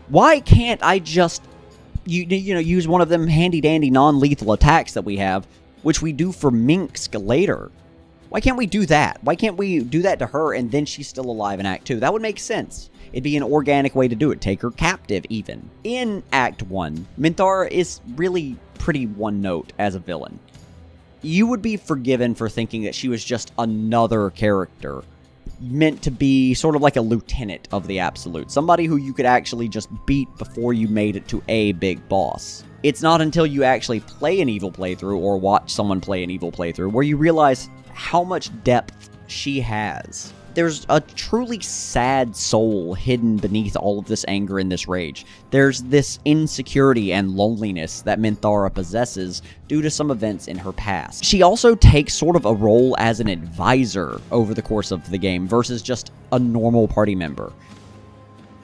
Why can't I just, use one of them handy-dandy non-lethal attacks that we have, which we do for Minsc later? Why can't we do that? Why can't we do that to her and then she's still alive in Act 2? That would make sense. It'd be an organic way to do it. Take her captive, even. In Act 1, Minthara is really pretty one-note as a villain. You would be forgiven for thinking that she was just another character meant to be sort of like a lieutenant of the Absolute. Somebody who you could actually just beat before you made it to a big boss. It's not until you actually play an evil playthrough or watch someone play an evil playthrough where you realize how much depth she has. There's a truly sad soul hidden beneath all of this anger and this rage. There's this insecurity and loneliness that Minthara possesses due to some events in her past. She also takes sort of a role as an advisor over the course of the game versus just a normal party member.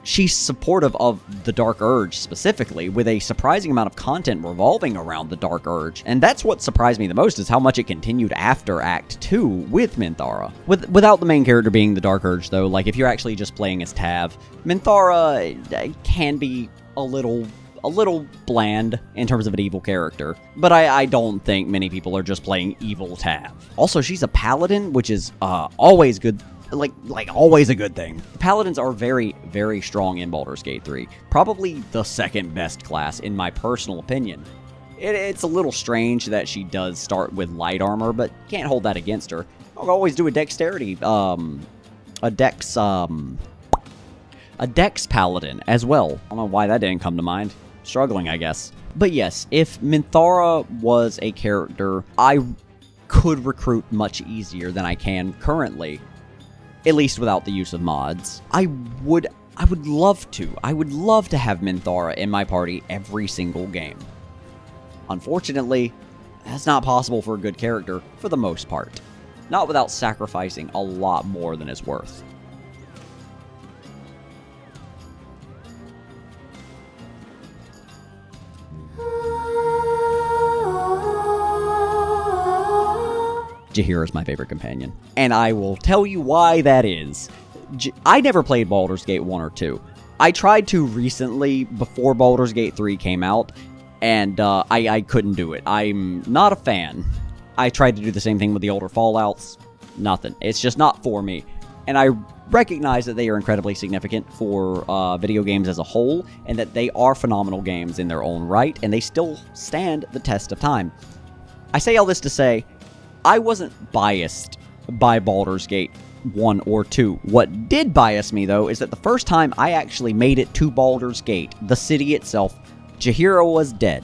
She's supportive of the Dark Urge specifically, with a surprising amount of content revolving around the Dark Urge. And that's what surprised me the most, is how much it continued after Act 2 with Minthara. Without the main character being the Dark Urge, though, like if you're actually just playing as Tav, Minthara can be a little bland in terms of an evil character, but I don't think many people are just playing evil Tav. Also, she's a paladin, which is always good. Like always a good thing. The Paladins are very, very strong in Baldur's Gate 3. Probably the second best class, in my personal opinion. It's a little strange that she does start with light armor, but can't hold that against her. I'll always do a dexterity, a dex Paladin as well. I don't know why that didn't come to mind. Struggling, I guess. But yes, if Minthara was a character I could recruit much easier than I can currently, at least without the use of mods, I would love to. I would love to have Minthara in my party every single game. Unfortunately, that's not possible for a good character for the most part. Not without sacrificing a lot more than it's worth. Jaheira is my favorite companion, and I will tell you why that is. I never played Baldur's Gate 1 or 2. I tried to recently, before Baldur's Gate 3 came out, and I couldn't do it. I'm not a fan. I tried to do the same thing with the older Fallouts. Nothing. It's just not for me. And I recognize that they are incredibly significant for video games as a whole, and that they are phenomenal games in their own right, and they still stand the test of time. I say all this to say, I wasn't biased by Baldur's Gate 1 or 2. What did bias me, though, is that the first time I actually made it to Baldur's Gate, the city itself, Jaheira was dead.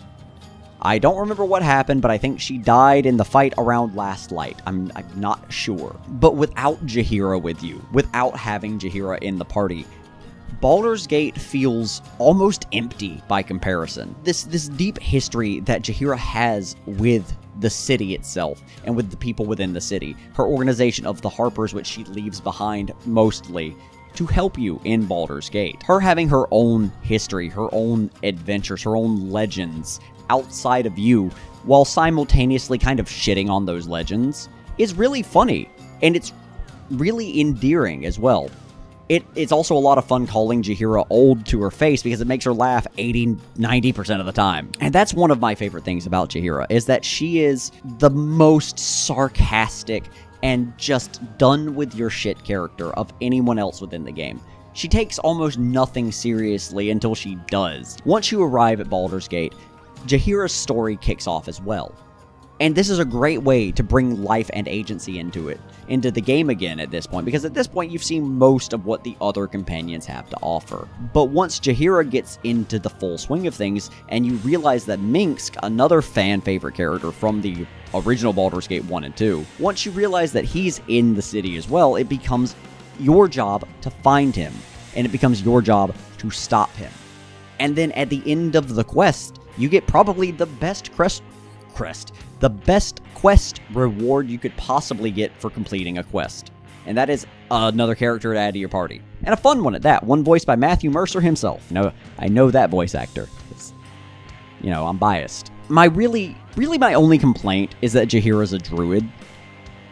I don't remember what happened, but I think she died in the fight around Last Light. I'm not sure. But without Jaheira with you, without having Jaheira in the party, Baldur's Gate feels almost empty by comparison. This deep history that Jaheira has with the city itself, and with the people within the city. Her organization of the Harpers, which she leaves behind mostly to help you in Baldur's Gate. Her having her own history, her own adventures, her own legends outside of you, while simultaneously kind of shitting on those legends, is really funny, and it's really endearing as well. It's also a lot of fun calling Jaheira old to her face because it makes her laugh 80-90% of the time. And that's one of my favorite things about Jaheira, is that she is the most sarcastic and just done with your shit character of anyone else within the game. She takes almost nothing seriously until she does. Once you arrive at Baldur's Gate, Jaheira's story kicks off as well. And this is a great way to bring life and agency into the game again at this point, because at this point you've seen most of what the other companions have to offer. But once Jaheira gets into the full swing of things, and you realize that Minsc, another fan favorite character from the original Baldur's Gate 1 and 2, once you realize that he's in the city as well, it becomes your job to find him, and it becomes your job to stop him. And then at the end of the quest, you get probably the best quest reward you could possibly get for completing a quest. And that is another character to add to your party. And a fun one at that. One voiced by Matthew Mercer himself. No, I know that voice actor. you know, I'm biased. My my only complaint is that Jaheira's a druid.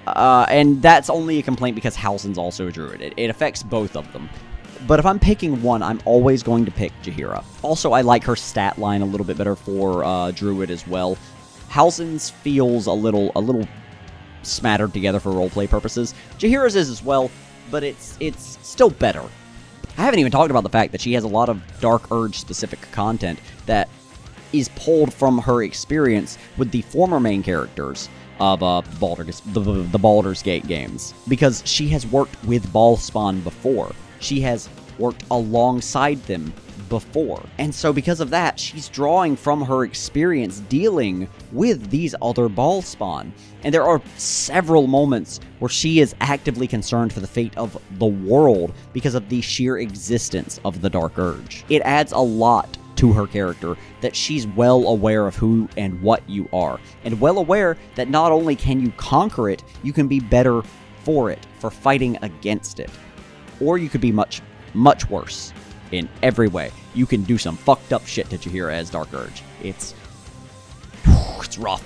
And that's only a complaint because Halsin's also a druid. It affects both of them. But if I'm picking one, I'm always going to pick Jaheira. Also, I like her stat line a little bit better for druid as well. Halsin's feels a little smattered together for roleplay purposes. Jaheira's is as well, but it's still better. I haven't even talked about the fact that she has a lot of Dark Urge specific content that is pulled from her experience with the former main characters of the Baldur's Gate games, because she has worked with Ballspawn before. She has worked alongside them before. And so because of that, she's drawing from her experience dealing with these other Ballspawn. And there are several moments where she is actively concerned for the fate of the world because of the sheer existence of the Dark Urge. It adds a lot to her character that she's well aware of who and what you are, and well aware that not only can you conquer it, you can be better for it, for fighting against it. Or you could be much, much worse in every way. You can do some fucked up shit to Jaheira as Dark Urge. It's rough.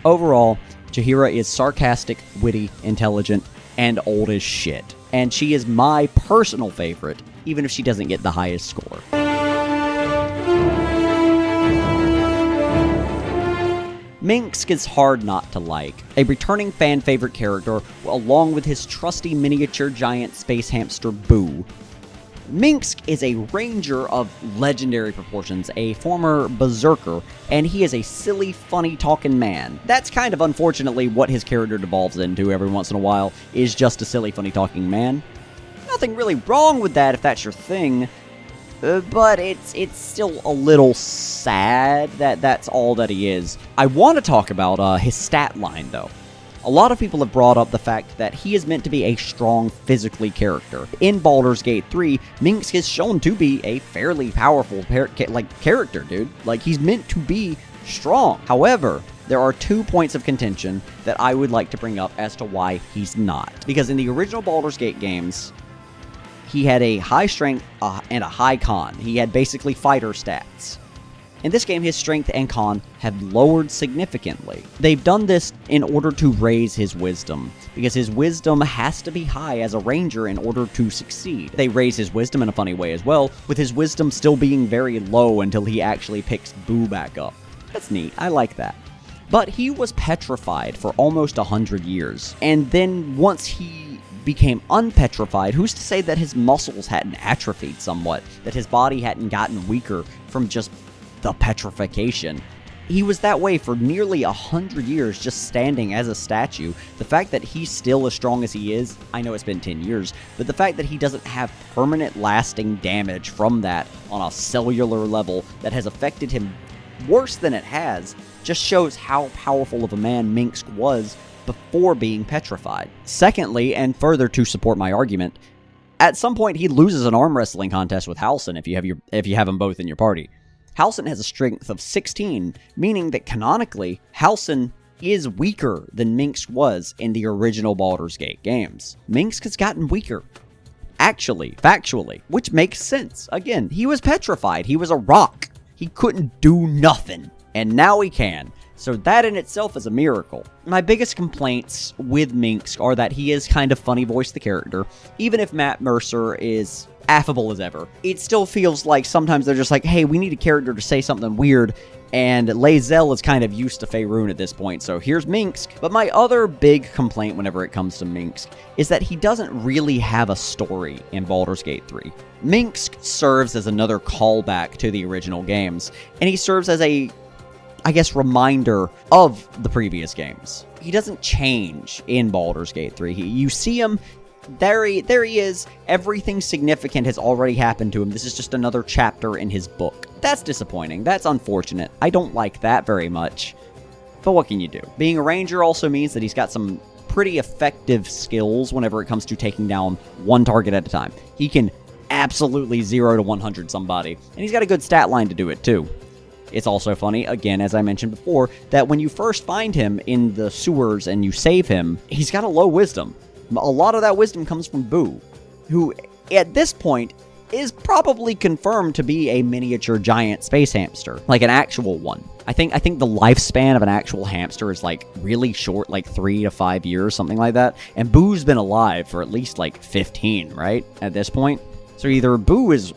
Overall, Jaheira is sarcastic, witty, intelligent, and old as shit. And she is my personal favorite, even if she doesn't get the highest score. Minsc is hard not to like. A returning fan favorite character, along with his trusty miniature giant space hamster Boo. Minsc is a ranger of legendary proportions, a former berserker, and he is a silly, funny talking man. That's kind of unfortunately what his character devolves into every once in a while, is just a silly, funny talking man. Nothing really wrong with that if that's your thing. But it's still a little sad that that's all that he is. I want to talk about his stat line, though. A lot of people have brought up the fact that he is meant to be a strong physically character. In Baldur's Gate 3, Minsc is shown to be a fairly powerful character, dude. Like, he's meant to be strong. However, there are 2 points of contention that I would like to bring up as to why he's not. Because in the original Baldur's Gate games, he had a high strength and a high con. He had basically fighter stats. In this game, his strength and con have lowered significantly. They've done this in order to raise his wisdom, because his wisdom has to be high as a ranger in order to succeed. They raise his wisdom in a funny way as well, with his wisdom still being very low until he actually picks Boo back up. That's neat. I like that. But he was petrified for almost 100 years, and then once he became unpetrified, who's to say that his muscles hadn't atrophied somewhat, that his body hadn't gotten weaker from just the petrification? He was that way for nearly 100 years, just standing as a statue. The fact that he's still as strong as he is, I know it's been 10 years, but the fact that he doesn't have permanent lasting damage from that on a cellular level that has affected him worse than it has, just shows how powerful of a man Minsc was before being petrified. Secondly, and further to support my argument, at some point he loses an arm wrestling contest with Halsin if you have them both in your party. Halsin has a strength of 16, meaning that canonically, Halsin is weaker than Minsc was in the original Baldur's Gate games. Minsc has gotten weaker. Actually, factually, which makes sense. Again, he was petrified. He was a rock. He couldn't do nothing. And now he can. So that in itself is a miracle. My biggest complaints with Minsc are that he is kind of funny voice the character. Even if Matt Mercer is affable as ever, it still feels like sometimes they're just like, hey, we need a character to say something weird, and Lae'Zel is kind of used to Faerun at this point, so here's Minsc. But my other big complaint whenever it comes to Minsc is that he doesn't really have a story in Baldur's Gate 3. Minsc serves as another callback to the original games, and he serves as a, I guess, reminder of the previous games. He doesn't change in Baldur's Gate 3. You see him, there he is. Everything significant has already happened to him. This is just another chapter in his book. That's disappointing. That's unfortunate. I don't like that very much. But what can you do? Being a ranger also means that he's got some pretty effective skills whenever it comes to taking down one target at a time. He can absolutely 0 to 100 somebody. And he's got a good stat line to do it too. It's also funny, again, as I mentioned before, that when you first find him in the sewers and you save him, he's got a low wisdom. A lot of that wisdom comes from Boo, who, at this point, is probably confirmed to be a miniature giant space hamster, like an actual one. I think the lifespan of an actual hamster is like really short, like 3 to 5 years, something like that. And Boo's been alive for at least like 15, right? At this point. So either Boo is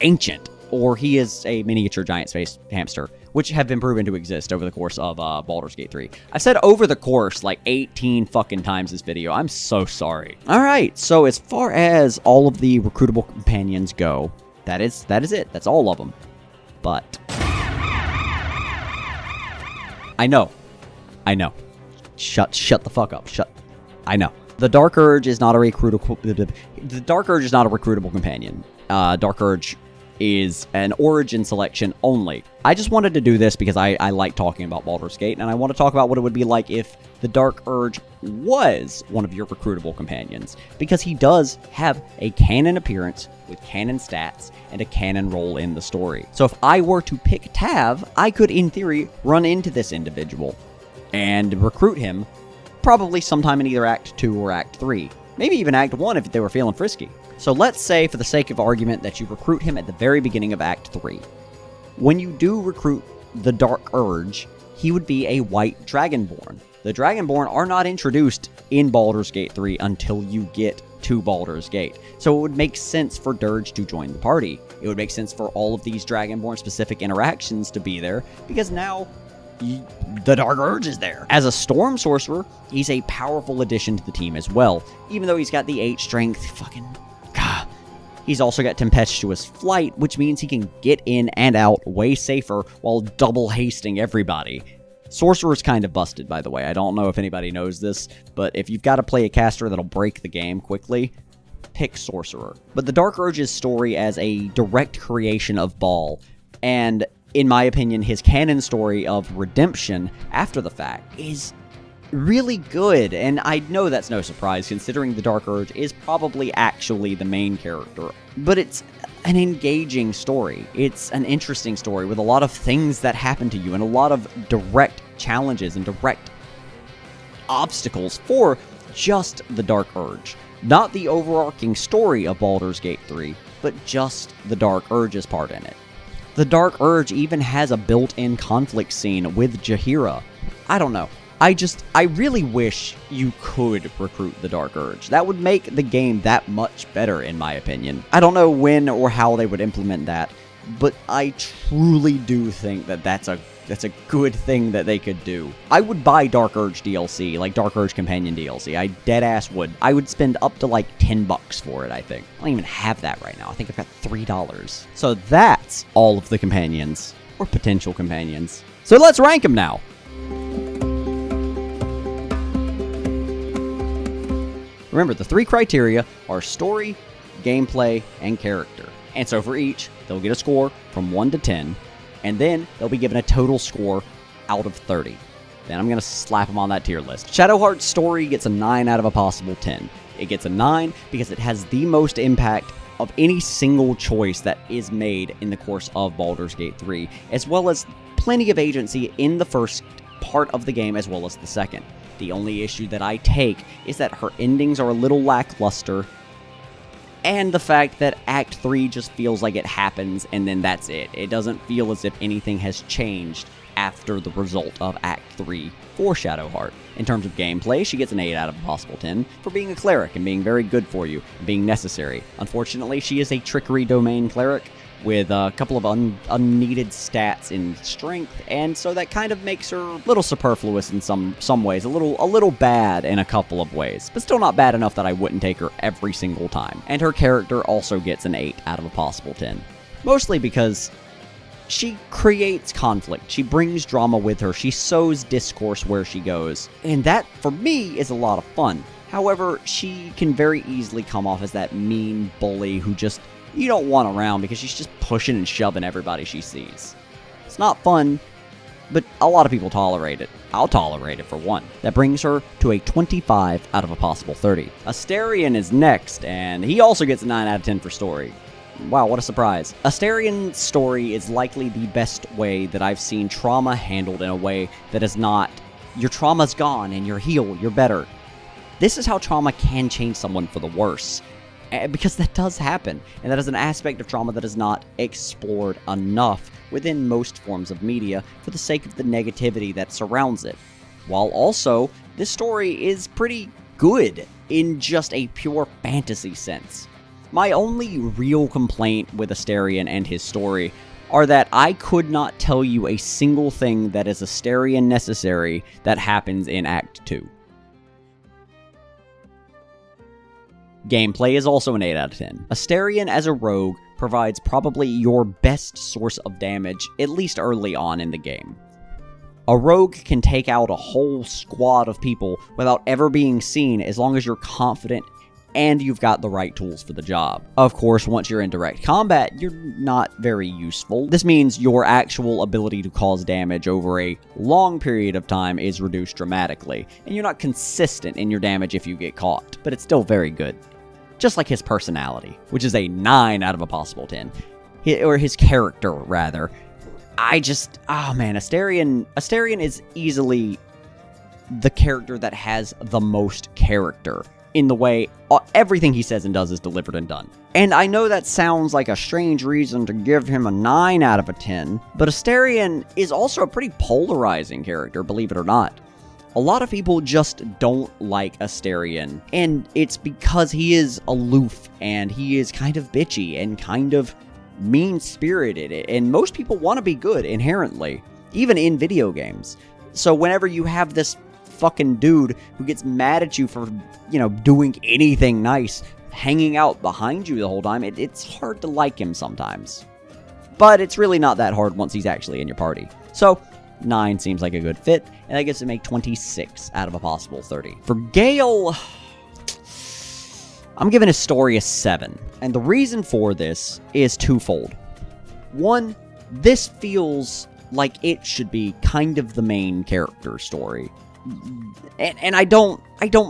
ancient or he is a miniature giant space hamster, which have been proven to exist over the course of Baldur's Gate 3. I've said over the course like 18 fucking times this video. I'm so sorry. All right, so as far as all of the recruitable companions go, that is it. That's all of them. But I know. Shut the fuck up. I know. The Dark Urge is not a recruitable. The Dark Urge is not a recruitable companion. Dark Urge is an origin selection only. I just wanted to do this because I like talking about Baldur's Gate, and I want to talk about what it would be like if the Dark Urge was one of your recruitable companions, because he does have a canon appearance with canon stats and a canon role in the story. So if I were to pick Tav, I could, in theory, run into this individual and recruit him probably sometime in either Act 2 or Act 3. Maybe even Act 1 if they were feeling frisky. So let's say, for the sake of argument, that you recruit him at the very beginning of Act 3. When you do recruit the Dark Urge, he would be a white Dragonborn. The Dragonborn are not introduced in Baldur's Gate 3 until you get to Baldur's Gate. So it would make sense for Dirge to join the party. It would make sense for all of these Dragonborn-specific interactions to be there, because now the Dark Urge is there. As a Storm Sorcerer, he's a powerful addition to the team as well, even though he's got the 8 strength fucking... He's also got Tempestuous Flight, which means he can get in and out way safer while double hasting everybody. Sorcerer's kind of busted, by the way. I don't know if anybody knows this, but if you've got to play a caster that'll break the game quickly, pick Sorcerer. But the Dark Urge's story as a direct creation of Baal, and in my opinion, his canon story of redemption after the fact, is really good, and I know that's no surprise considering the Dark Urge is probably actually the main character. But it's an engaging story. It's an interesting story with a lot of things that happen to you and a lot of direct challenges and direct obstacles for just the Dark Urge. Not the overarching story of Baldur's Gate 3, but just the Dark Urge's part in it. The Dark Urge even has a built-in conflict scene with Jaheira. I don't know. I really wish you could recruit the Dark Urge. That would make the game that much better, in my opinion. I don't know when or how they would implement that, but I truly do think that that's a good thing that they could do. I would buy Dark Urge DLC, like Dark Urge Companion DLC. I deadass would. I would spend up to like $10 for it, I think. I don't even have that right now. I think I've got $3. So that's all of the companions, or potential companions. So let's rank them now. Remember, the 3 criteria are story, gameplay, and character. And so for each, they'll get a score from 1 to 10, and then they'll be given a total score out of 30. Then I'm going to slap them on that tier list. Shadowheart's story gets a 9 out of a possible 10. It gets a 9 because it has the most impact of any single choice that is made in the course of Baldur's Gate 3, as well as plenty of agency in the first part of the game as well as the second. The only issue that I take is that her endings are a little lackluster, and the fact that Act 3 just feels like it happens and then that's it. It doesn't feel as if anything has changed after the result of Act 3 for Shadowheart. In terms of gameplay, she gets an 8 out of a possible 10 for being a cleric and being very good for you and being necessary. Unfortunately, she is a trickery domain cleric with a couple of unneeded stats in strength, and so that kind of makes her a little superfluous in some ways, a little bad in a couple of ways, but still not bad enough that I wouldn't take her every single time. And her character also gets an 8 out of a possible 10, mostly because she creates conflict, she brings drama with her, she sows discourse where she goes, and that, for me, is a lot of fun. However, she can very easily come off as that mean bully who just you don't want around because she's just pushing and shoving everybody she sees. It's not fun, but a lot of people tolerate it. I'll tolerate it for one. That brings her to a 25 out of a possible 30. Astarion is next, and he also gets a 9 out of 10 for story. Wow, what a surprise. Astarion's story is likely the best way that I've seen trauma handled in a way that is not, your trauma's gone and you're healed, you're better. This is how trauma can change someone for the worse. Because that does happen, and that is an aspect of trauma that is not explored enough within most forms of media for the sake of the negativity that surrounds it. While also, this story is pretty good in just a pure fantasy sense. My only real complaint with Astarion and his story are that I could not tell you a single thing that is Astarion necessary that happens in Act 2. Gameplay is also an 8 out of 10. Astarion as a rogue provides probably your best source of damage, at least early on in the game. A rogue can take out a whole squad of people without ever being seen as long as you're confident and you've got the right tools for the job. Of course, once you're in direct combat, you're not very useful. This means your actual ability to cause damage over a long period of time is reduced dramatically, and you're not consistent in your damage if you get caught, but it's still very good. Just like his personality, which is a 9 out of a possible 10. Or his character, rather. Astarion is easily the character that has the most character, in the way everything he says and does is delivered and done. And I know that sounds like a strange reason to give him a 9 out of a 10, but Astarion is also a pretty polarizing character, believe it or not. A lot of people just don't like Astarion, and it's because he is aloof, and he is kind of bitchy, and kind of mean-spirited, and most people want to be good, inherently, even in video games. So whenever you have this fucking dude who gets mad at you for, doing anything nice, hanging out behind you the whole time, it's hard to like him sometimes. But it's really not that hard once he's actually in your party. So 9 seems like a good fit, and that gets to make 26 out of a possible 30. For Gale, I'm giving his story a 7, and the reason for this is twofold. One, this feels like it should be kind of the main character story. And I don't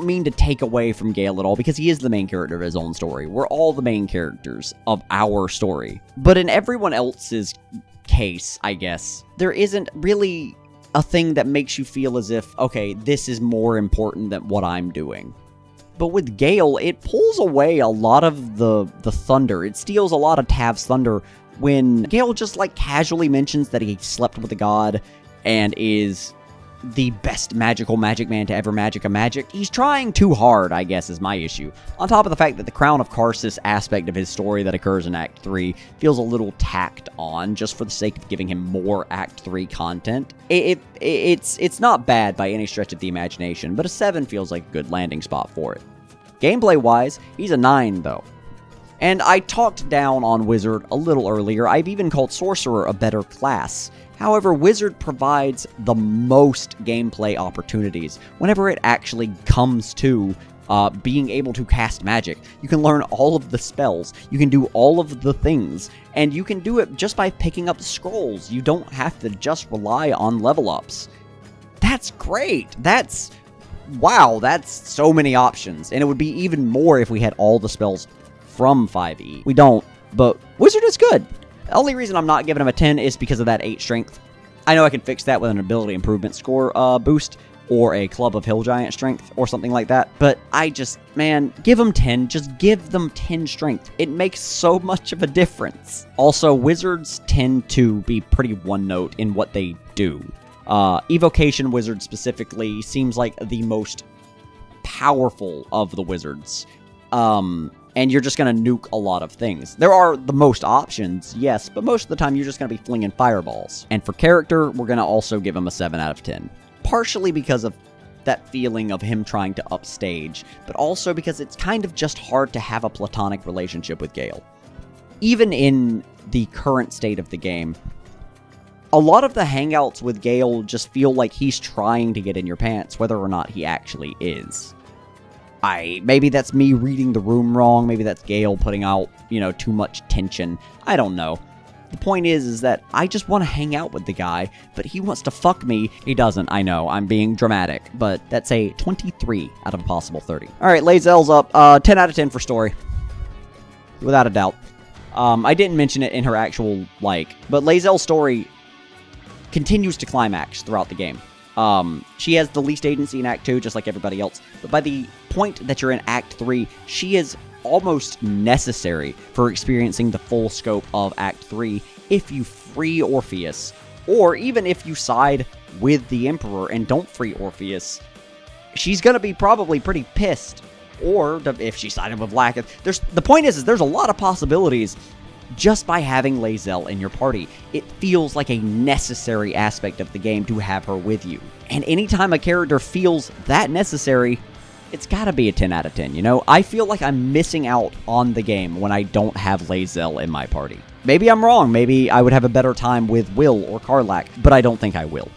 mean to take away from Gale at all, because he is the main character of his own story. We're all the main characters of our story. But in everyone else's case, I guess, there isn't really a thing that makes you feel as if, okay, this is more important than what I'm doing. But with Gale, it pulls away a lot of the thunder. It steals a lot of Tav's thunder when Gale just, casually mentions that he slept with a god and is the best magical magic man to ever magic a magic. He's trying too hard, I guess, is my issue. On top of the fact that the Crown of Karsus aspect of his story that occurs in Act 3 feels a little tacked on, just for the sake of giving him more Act 3 content. It's not bad by any stretch of the imagination, but a 7 feels like a good landing spot for it. Gameplay-wise, he's a 9, though. And I talked down on Wizard a little earlier. I've even called Sorcerer a better class. However, Wizard provides the most gameplay opportunities whenever it actually comes to being able to cast magic. You can learn all of the spells, you can do all of the things, and you can do it just by picking up scrolls. You don't have to just rely on level ups. That's great! Wow, that's so many options, and it would be even more if we had all the spells from 5e. We don't, but Wizard is good. The only reason I'm not giving him a 10 is because of that 8 strength. I know I can fix that with an ability improvement score boost, or a Club of Hill Giant strength, or something like that. But give them 10. Just give them 10 strength. It makes so much of a difference. Also, wizards tend to be pretty one-note in what they do. Evocation Wizard specifically seems like the most powerful of the wizards. And you're just going to nuke a lot of things. There are the most options, yes, but most of the time you're just going to be flinging fireballs. And for character, we're going to also give him a 7 out of 10. Partially because of that feeling of him trying to upstage, but also because it's kind of just hard to have a platonic relationship with Gale. Even in the current state of the game, a lot of the hangouts with Gale just feel like he's trying to get in your pants, whether or not he actually is. Maybe that's me reading the room wrong, maybe that's Gale putting out, too much tension. I don't know. The point is that I just want to hang out with the guy, but he wants to fuck me. He doesn't, I know, I'm being dramatic, but that's a 23 out of a possible 30. Alright, Lae'Zel's up. 10 out of 10 for story. Without a doubt. I didn't mention it in her actual, but Lae'Zel's story continues to climax throughout the game. She has the least agency in Act 2, just like everybody else, but by the point that you're in Act 3, she is almost necessary for experiencing the full scope of Act 3 if you free Orpheus, or even if you side with the Emperor and don't free Orpheus, she's gonna be probably pretty pissed. Or if she sided with Lae'Zel. The point is there's a lot of possibilities just by having Lae'Zel in your party. It feels like a necessary aspect of the game to have her with you. And anytime a character feels that necessary, it's gotta be a 10 out of 10, you know? I feel like I'm missing out on the game when I don't have Lae'Zel in my party. Maybe I'm wrong, maybe I would have a better time with Wyll or Karlach, but I don't think I will.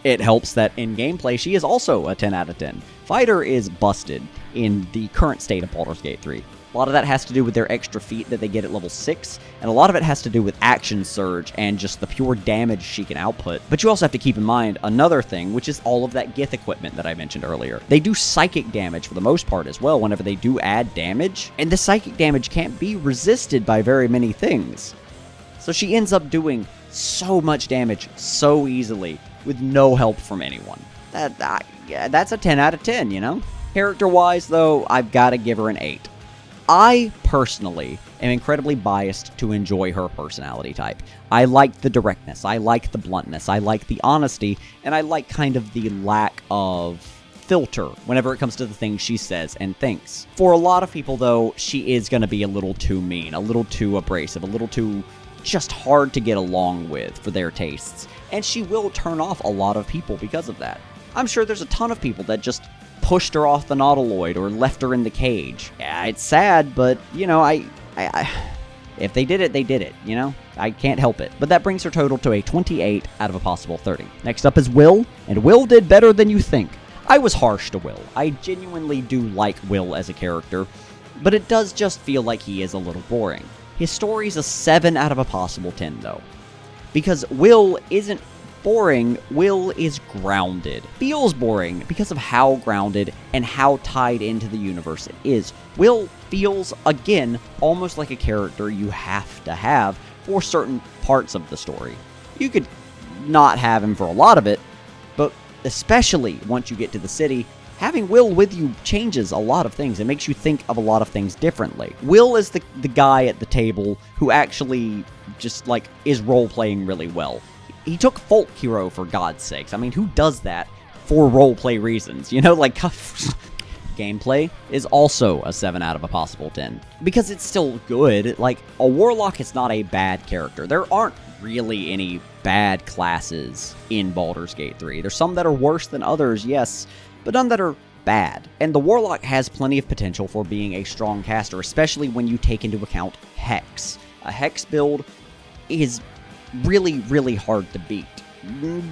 It helps that in gameplay, she is also a 10 out of 10. Fighter is busted in the current state of Baldur's Gate 3. A lot of that has to do with their extra feat that they get at level 6, and a lot of it has to do with Action Surge and just the pure damage she can output. But you also have to keep in mind another thing, which is all of that Gith equipment that I mentioned earlier. They do psychic damage for the most part as well whenever they do add damage, and the psychic damage can't be resisted by very many things. So she ends up doing so much damage so easily with no help from anyone. That's a 10 out of 10, you know? Character-wise, though, I've got to give her an 8. I, personally, am incredibly biased to enjoy her personality type. I like the directness, I like the bluntness, I like the honesty, and I like kind of the lack of filter whenever it comes to the things she says and thinks. For a lot of people, though, she is going to be a little too mean, a little too abrasive, a little too just hard to get along with for their tastes, and she will turn off a lot of people because of that. I'm sure there's a ton of people that just pushed her off the Nautiloid or left her in the cage. Yeah, it's sad, but, you know, if they did it, they did it, you know? I can't help it. But that brings her total to a 28 out of a possible 30. Next up is Wyll, and Wyll did better than you think. I was harsh to Wyll. I genuinely do like Wyll as a character, but it does just feel like he is a little boring. His story's a 7 out of a possible 10, though. Because Wyll isn't boring, Wyll is grounded. Feels boring because of how grounded and how tied into the universe it is. Wyll feels, again, almost like a character you have to have for certain parts of the story. You could not have him for a lot of it, but especially once you get to the city, having Wyll with you changes a lot of things. It makes you think of a lot of things differently. Wyll is the guy at the table who actually just, like, is role-playing really well. He took folk hero, for God's sakes. I mean, who does that for roleplay reasons? You know, like, gameplay is also a 7 out of a possible 10. Because it's still good. Like, a warlock is not a bad character. There aren't really any bad classes in Baldur's Gate 3. There's some that are worse than others, yes, but none that are bad. And the warlock has plenty of potential for being a strong caster, especially when you take into account Hex. A Hex build is really, really hard to beat.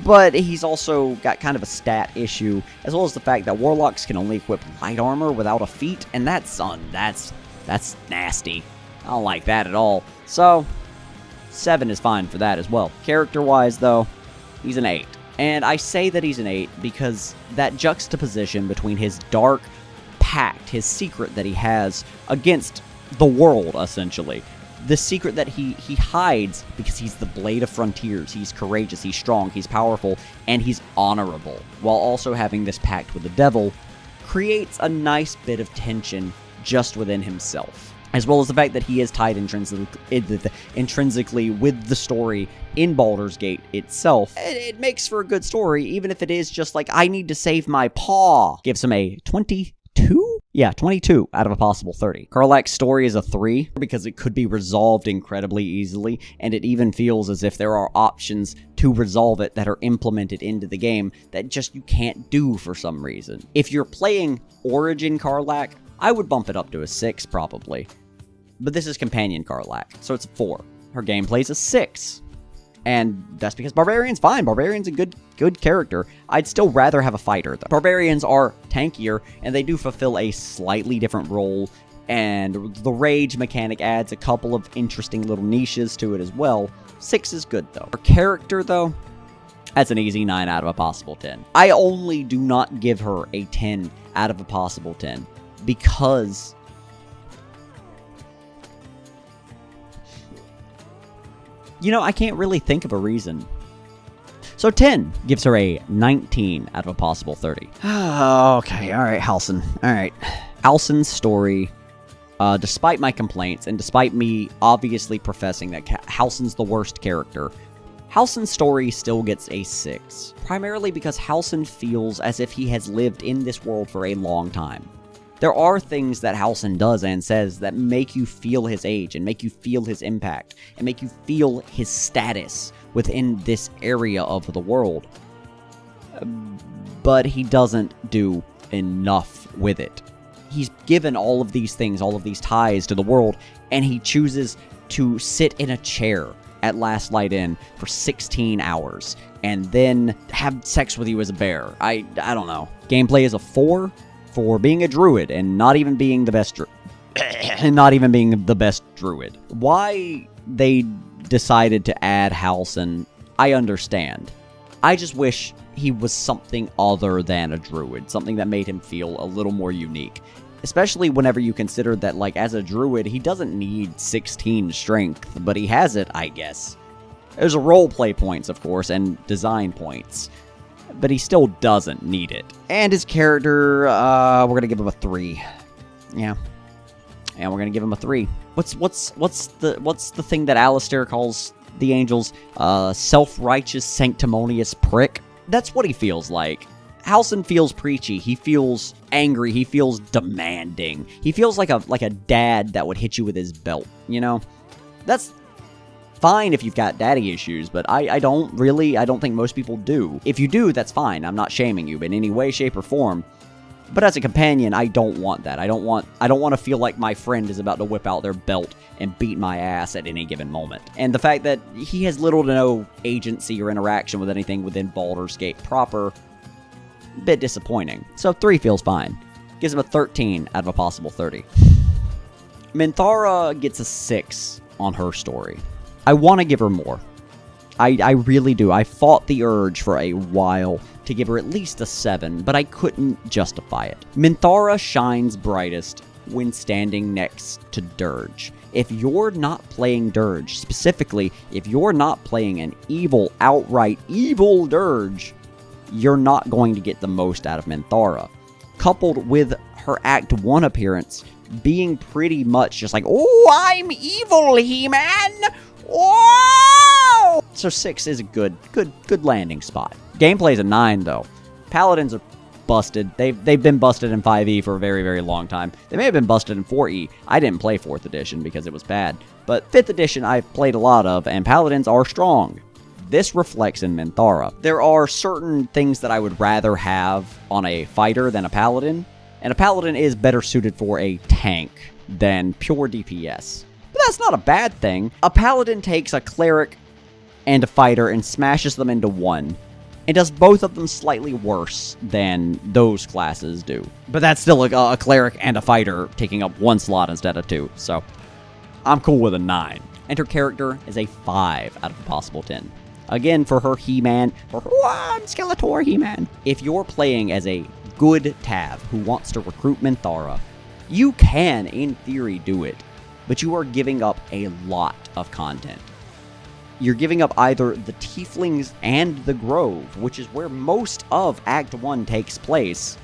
But he's also got kind of a stat issue, as well as the fact that warlocks can only equip light armor without a feat, and that's nasty. I don't like that at all. So, 7 is fine for that as well. Character-wise, though, he's an 8. And I say that he's an 8 because that juxtaposition between his dark pact, his secret that he has against the world, essentially, the secret that he hides because he's the Blade of Frontiers, he's courageous, he's strong, he's powerful, and he's honorable, while also having this pact with the devil, creates a nice bit of tension just within himself. As well as the fact that he is tied intrinsically with the story in Baldur's Gate itself. It makes for a good story, even if it is just like, I need to save my paw. Gives him a 22? Yeah, 22 out of a possible 30. Karlach's story is a 3 because it could be resolved incredibly easily, and it even feels as if there are options to resolve it that are implemented into the game that just you can't do for some reason. If you're playing Origin Karlach, I would bump it up to a 6 probably. But this is Companion Karlach, so it's a 4. Her gameplay's a 6. And that's because Barbarian's fine. Barbarian's a good character. I'd still rather have a fighter, though. Barbarians are tankier, and they do fulfill a slightly different role, and the rage mechanic adds a couple of interesting little niches to it as well. 6 is good, though. Her character, though, that's an easy 9 out of a possible 10. I only do not give her a 10 out of a possible 10 because you know, I can't really think of a reason. So 10 gives her a 19 out of a possible 30. Okay, alright, Halsin. Alright. Halsin's story despite my complaints, and despite me obviously professing that Halsin's the worst character, Halsin's story still gets a 6, primarily because Halsin feels as if he has lived in this world for a long time. There are things that Halsin does and says that make you feel his age, and make you feel his impact, and make you feel his status within this area of the world. But he doesn't do enough with it. He's given all of these things, all of these ties to the world, and he chooses to sit in a chair at Last Light Inn for 16 hours, and then have sex with you as a bear. I don't know. Gameplay is a 4 for being a druid, and not even being the best druid. Why they decided to add Halsin, I understand. I just wish he was something other than a druid, something that made him feel a little more unique. Especially whenever you consider that, like, as a druid, he doesn't need 16 strength, but he has it, I guess. There's roleplay points, of course, and design points, but he still doesn't need it. And his character, we're gonna give him a 3. Yeah, and we're gonna give him a 3. What's the thing that Alistair calls the angels? Self-righteous, sanctimonious prick. That's what he feels like. Halsin feels preachy, he feels angry, he feels demanding. He feels like a dad that would hit you with his belt, you know? That's fine if you've got daddy issues, but I don't think most people do. If you do, that's fine. I'm not shaming you in any way, shape, or form. But as a companion, I don't want that. I don't want to feel like my friend is about to whip out their belt and beat my ass at any given moment. And the fact that he has little to no agency or interaction with anything within Baldur's Gate proper, a bit disappointing. So 3 feels fine. Gives him a 13 out of a possible 30. Minthara gets a 6 on her story. I want to give her more. I really do. I fought the urge for a while to give her at least a 7, but I couldn't justify it. Minthara shines brightest when standing next to Dirge. If you're not playing Dirge, specifically, if you're not playing an evil, outright evil Dirge, you're not going to get the most out of Minthara. Coupled with her Act 1 appearance being pretty much just like, "Oh, I'm evil, He-Man! Whoa!" So 6 is a good landing spot. Gameplay's a 9, though. Paladins are busted. They've been busted in 5e for a very, very long time. They may have been busted in 4e. I didn't play 4th edition because it was bad. But 5th edition I've played a lot of, and Paladins are strong. This reflects in Minthara. There are certain things that I would rather have on a fighter than a paladin, and a paladin is better suited for a tank than pure DPS. But that's not a bad thing. A paladin takes a cleric and a fighter and smashes them into one, and does both of them slightly worse than those classes do. But that's still a cleric and a fighter taking up 1 slot instead of 2, so I'm cool with a 9. And her character is a 5 out of a possible 10. Again, for her He-Man, for I'm Skeletor He-Man. If you're playing as a good Tav who wants to recruit Minthara, you can, in theory, do it, but you are giving up a lot of content. You're giving up either the Tieflings and the Grove, which is where most of Act 1 takes place,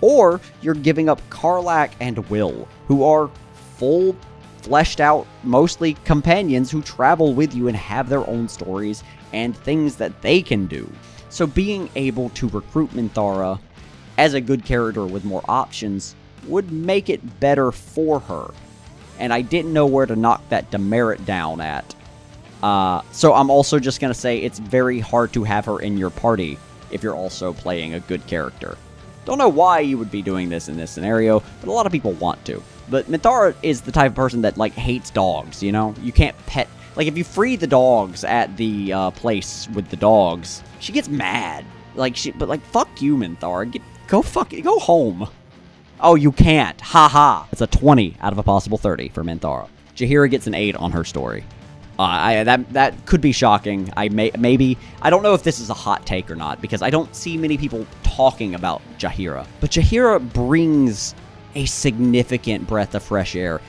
or you're giving up Karlach and Wyll, who are full fleshed out, mostly companions who travel with you and have their own stories and things that they can do. So being able to recruit Minthara as a good character with more options would make it better for her. And I didn't know where to knock that demerit down at. So I'm also just going to say it's very hard to have her in your party if you're also playing a good character. Don't know why you would be doing this in this scenario, but a lot of people want to. But Minthara is the type of person that, like, hates dogs, you know? You can't pet... Like, if you free the dogs at the place with the dogs, she gets mad. Like, fuck you, Minthara. Go home. Oh, you can't. Ha. It's a 20 out of a possible 30 for Minthara. Jaheira gets an 8 on her story. That could be shocking. I don't know if this is a hot take or not, because I don't see many people talking about Jaheira. But Jaheira brings a significant breath of fresh air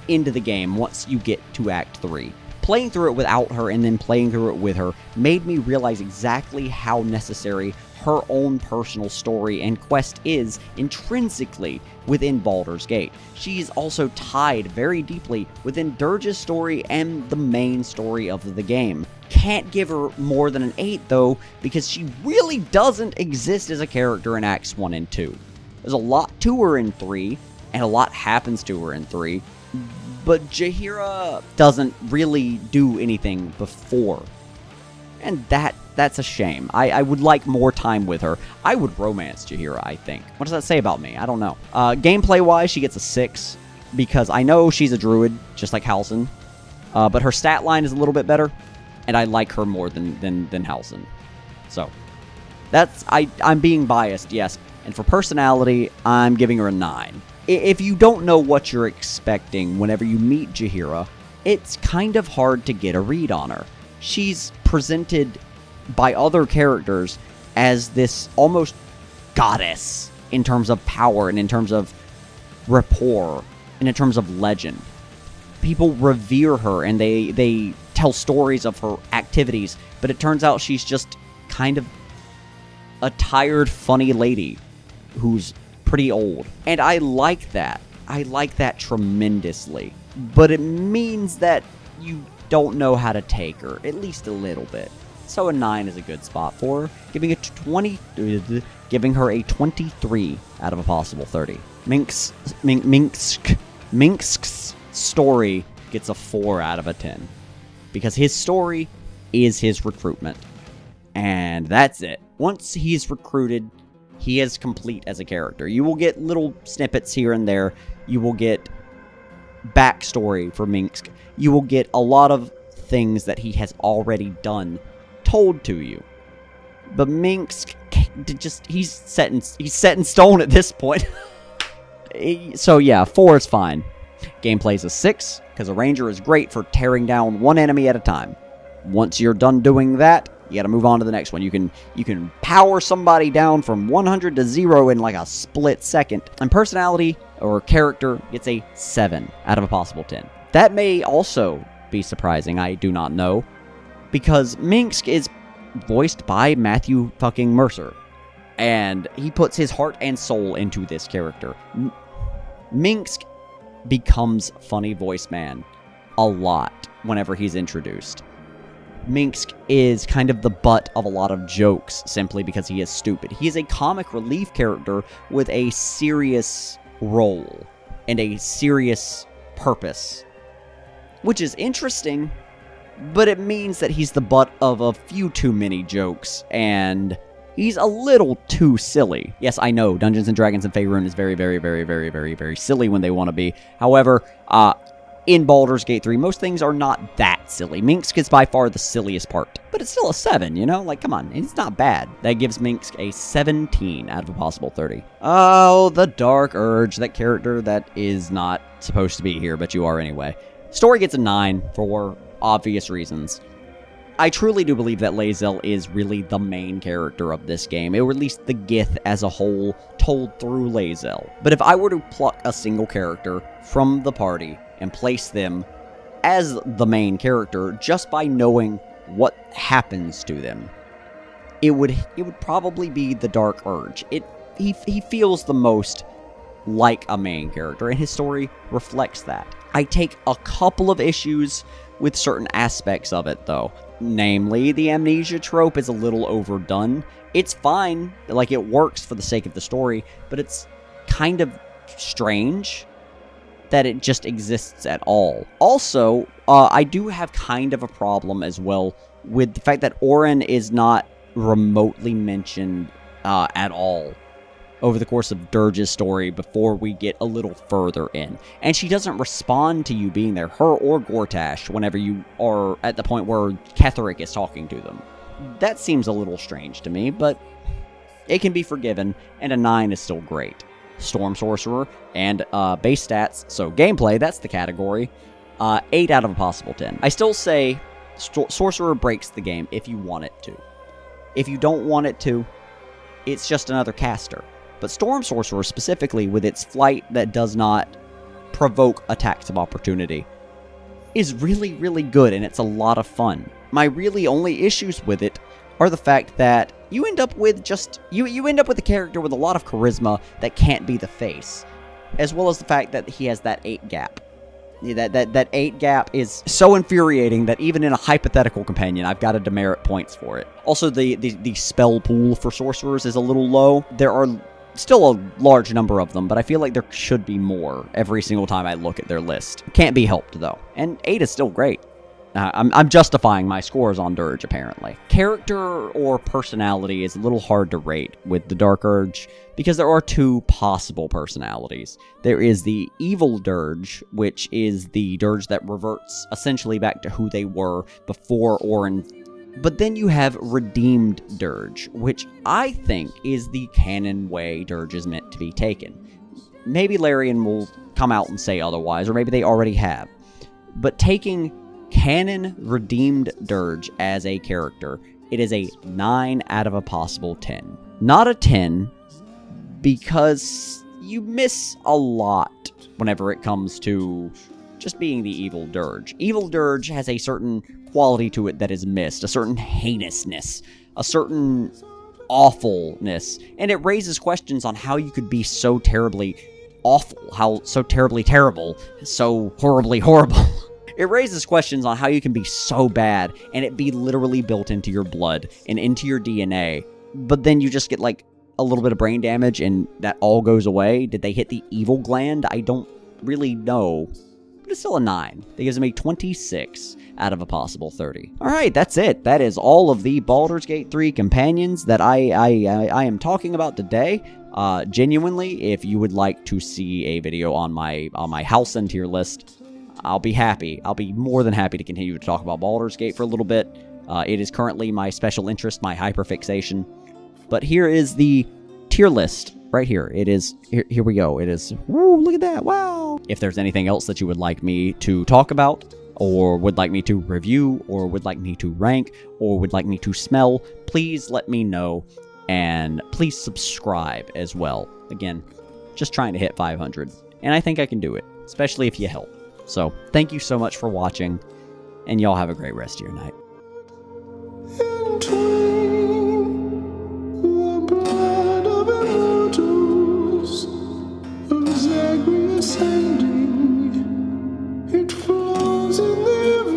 into the game once you get to Act 3. Playing through it without her and then playing through it with her made me realize exactly how necessary her own personal story and quest is intrinsically within Baldur's Gate. She's also tied very deeply within Dirge's story and the main story of the game. Can't give her more than an 8 though, because she really doesn't exist as a character in Acts 1 and 2. There's a lot to her in 3, and a lot happens to her in 3, but Jaheira doesn't really do anything before. And that's a shame. I would like more time with her. I would romance Jaheira, I think. What does that say about me? I don't know. Gameplay-wise, she gets a 6, because I know she's a druid, just like Halsin, but her stat line is a little bit better, and I like her more than Halsin. So, I'm being biased, yes. And for personality, I'm giving her a 9. If you don't know what you're expecting whenever you meet Jaheira, it's kind of hard to get a read on her. She's presented by other characters as this almost goddess in terms of power and in terms of rapport and in terms of legend. People revere her and they tell stories of her activities, but it turns out she's just kind of a tired, funny lady who's pretty old. And I like that. I like that tremendously. But it means that you don't know how to take her, at least a little bit. So a 9 is a good spot for her, giving her a 23 out of a possible 30. Minsk's story gets a 4 out of a 10, because his story is his recruitment. And that's it. Once he's recruited, he is complete as a character. You will get little snippets here and there. You will get backstory for Minsc. You will get a lot of things that he has already done told to you. But Minsc, he's set in stone at this point. So yeah, 4 is fine. Gameplay's a 6, because a ranger is great for tearing down one enemy at a time. Once you're done doing that, you gotta move on to the next one. You can power somebody down from 100 to 0 in like a split second. And personality or character gets a 7 out of a possible 10. That may also be surprising, I do not know, because Minsc is voiced by Matthew fucking Mercer, and he puts his heart and soul into this character. Minsc becomes funny voice man a lot whenever he's introduced. Minsc is kind of the butt of a lot of jokes simply because he is stupid. He is a comic relief character with a serious role and a serious purpose, which is interesting, but it means that he's the butt of a few too many jokes, and he's a little too silly. Yes, I know, Dungeons & Dragons and Faerun is very, very, very, very, very, very silly when they want to be. However, in Baldur's Gate 3, most things are not that silly. Minsc is by far the silliest part, but it's still a 7, you know? Like, come on, it's not bad. That gives Minsc a 17 out of a possible 30. Oh, the Dark Urge, that character that is not supposed to be here, but you are anyway. Story gets a 9 for obvious reasons. I truly do believe that Lae'Zel is really the main character of this game, or at least the Gith as a whole told through Lae'Zel. But if I were to pluck a single character from the party and place them as the main character just by knowing what happens to them, it would probably be the Dark Urge. He feels the most like a main character, and his story reflects that. I take a couple of issues with certain aspects of it, though. Namely, the amnesia trope is a little overdone. It's fine, like it works for the sake of the story, but it's kind of strange that it just exists at all. Also, I do have kind of a problem as well with the fact that Orin is not remotely mentioned at all over the course of Dirge's story before we get a little further in. And she doesn't respond to you being there, her or Gortash, whenever you are at the point where Ketheric is talking to them. That seems a little strange to me, but it can be forgiven, and a 9 is still great. Storm Sorcerer, and base stats, so gameplay, that's the category, 8 out of a possible 10. I still say Sorcerer breaks the game if you want it to. If you don't want it to, it's just another caster. But Storm Sorcerer, specifically with its flight that does not provoke attacks of opportunity, is really, really good, and it's a lot of fun. My really only issues with it are the fact that you end up with you end up with a character with a lot of charisma that can't be the face, as well as the fact that he has that 8 gap. That 8 gap is so infuriating that even in a hypothetical companion, I've got to demerit points for it. Also, the spell pool for sorcerers is a little low. There are still a large number of them, but I feel like there should be more every single time I look at their list. Can't be helped, though. And 8 is still great. I'm justifying my scores on Dirge, apparently. Character or personality is a little hard to rate with the Dark Urge, because there are 2 possible personalities. There is the Evil Dirge, which is the Dirge that reverts essentially back to who they were before Orin. But then you have Redeemed Dirge, which I think is the canon way Dirge is meant to be taken. Maybe Larian will come out and say otherwise, or maybe they already have. But taking canon Redeemed Dirge as a character, it is a 9 out of a possible 10. Not a 10, because you miss a lot whenever it comes to just being the Evil Dirge. Evil Dirge has a certain quality to it that is missed, a certain heinousness, a certain awfulness, and it raises questions on how you could be so terribly awful, so terribly terrible, so horribly horrible. It raises questions on how you can be so bad and it be literally built into your blood and into your DNA, but then you just get like a little bit of brain damage and that all goes away. Did they hit the evil gland? I don't really know. But it's still a 9. That gives them a 26 out of a possible 30. Alright, that's it. That is all of the Baldur's Gate 3 companions that I am talking about today. Genuinely, if you would like to see a video on my Halsin tier list, I'll be happy. I'll be more than happy to continue to talk about Baldur's Gate for a little bit. It is currently my special interest, my hyperfixation. But here is the tier list right here. It is, here we go. It is, woo, look at that, wow. If there's anything else that you would like me to talk about, or would like me to review, or would like me to rank, or would like me to smell, please let me know. And please subscribe as well. Again, just trying to hit 500. And I think I can do it, especially if you help. So, thank you so much for watching, and y'all have a great rest of your night. It flows in the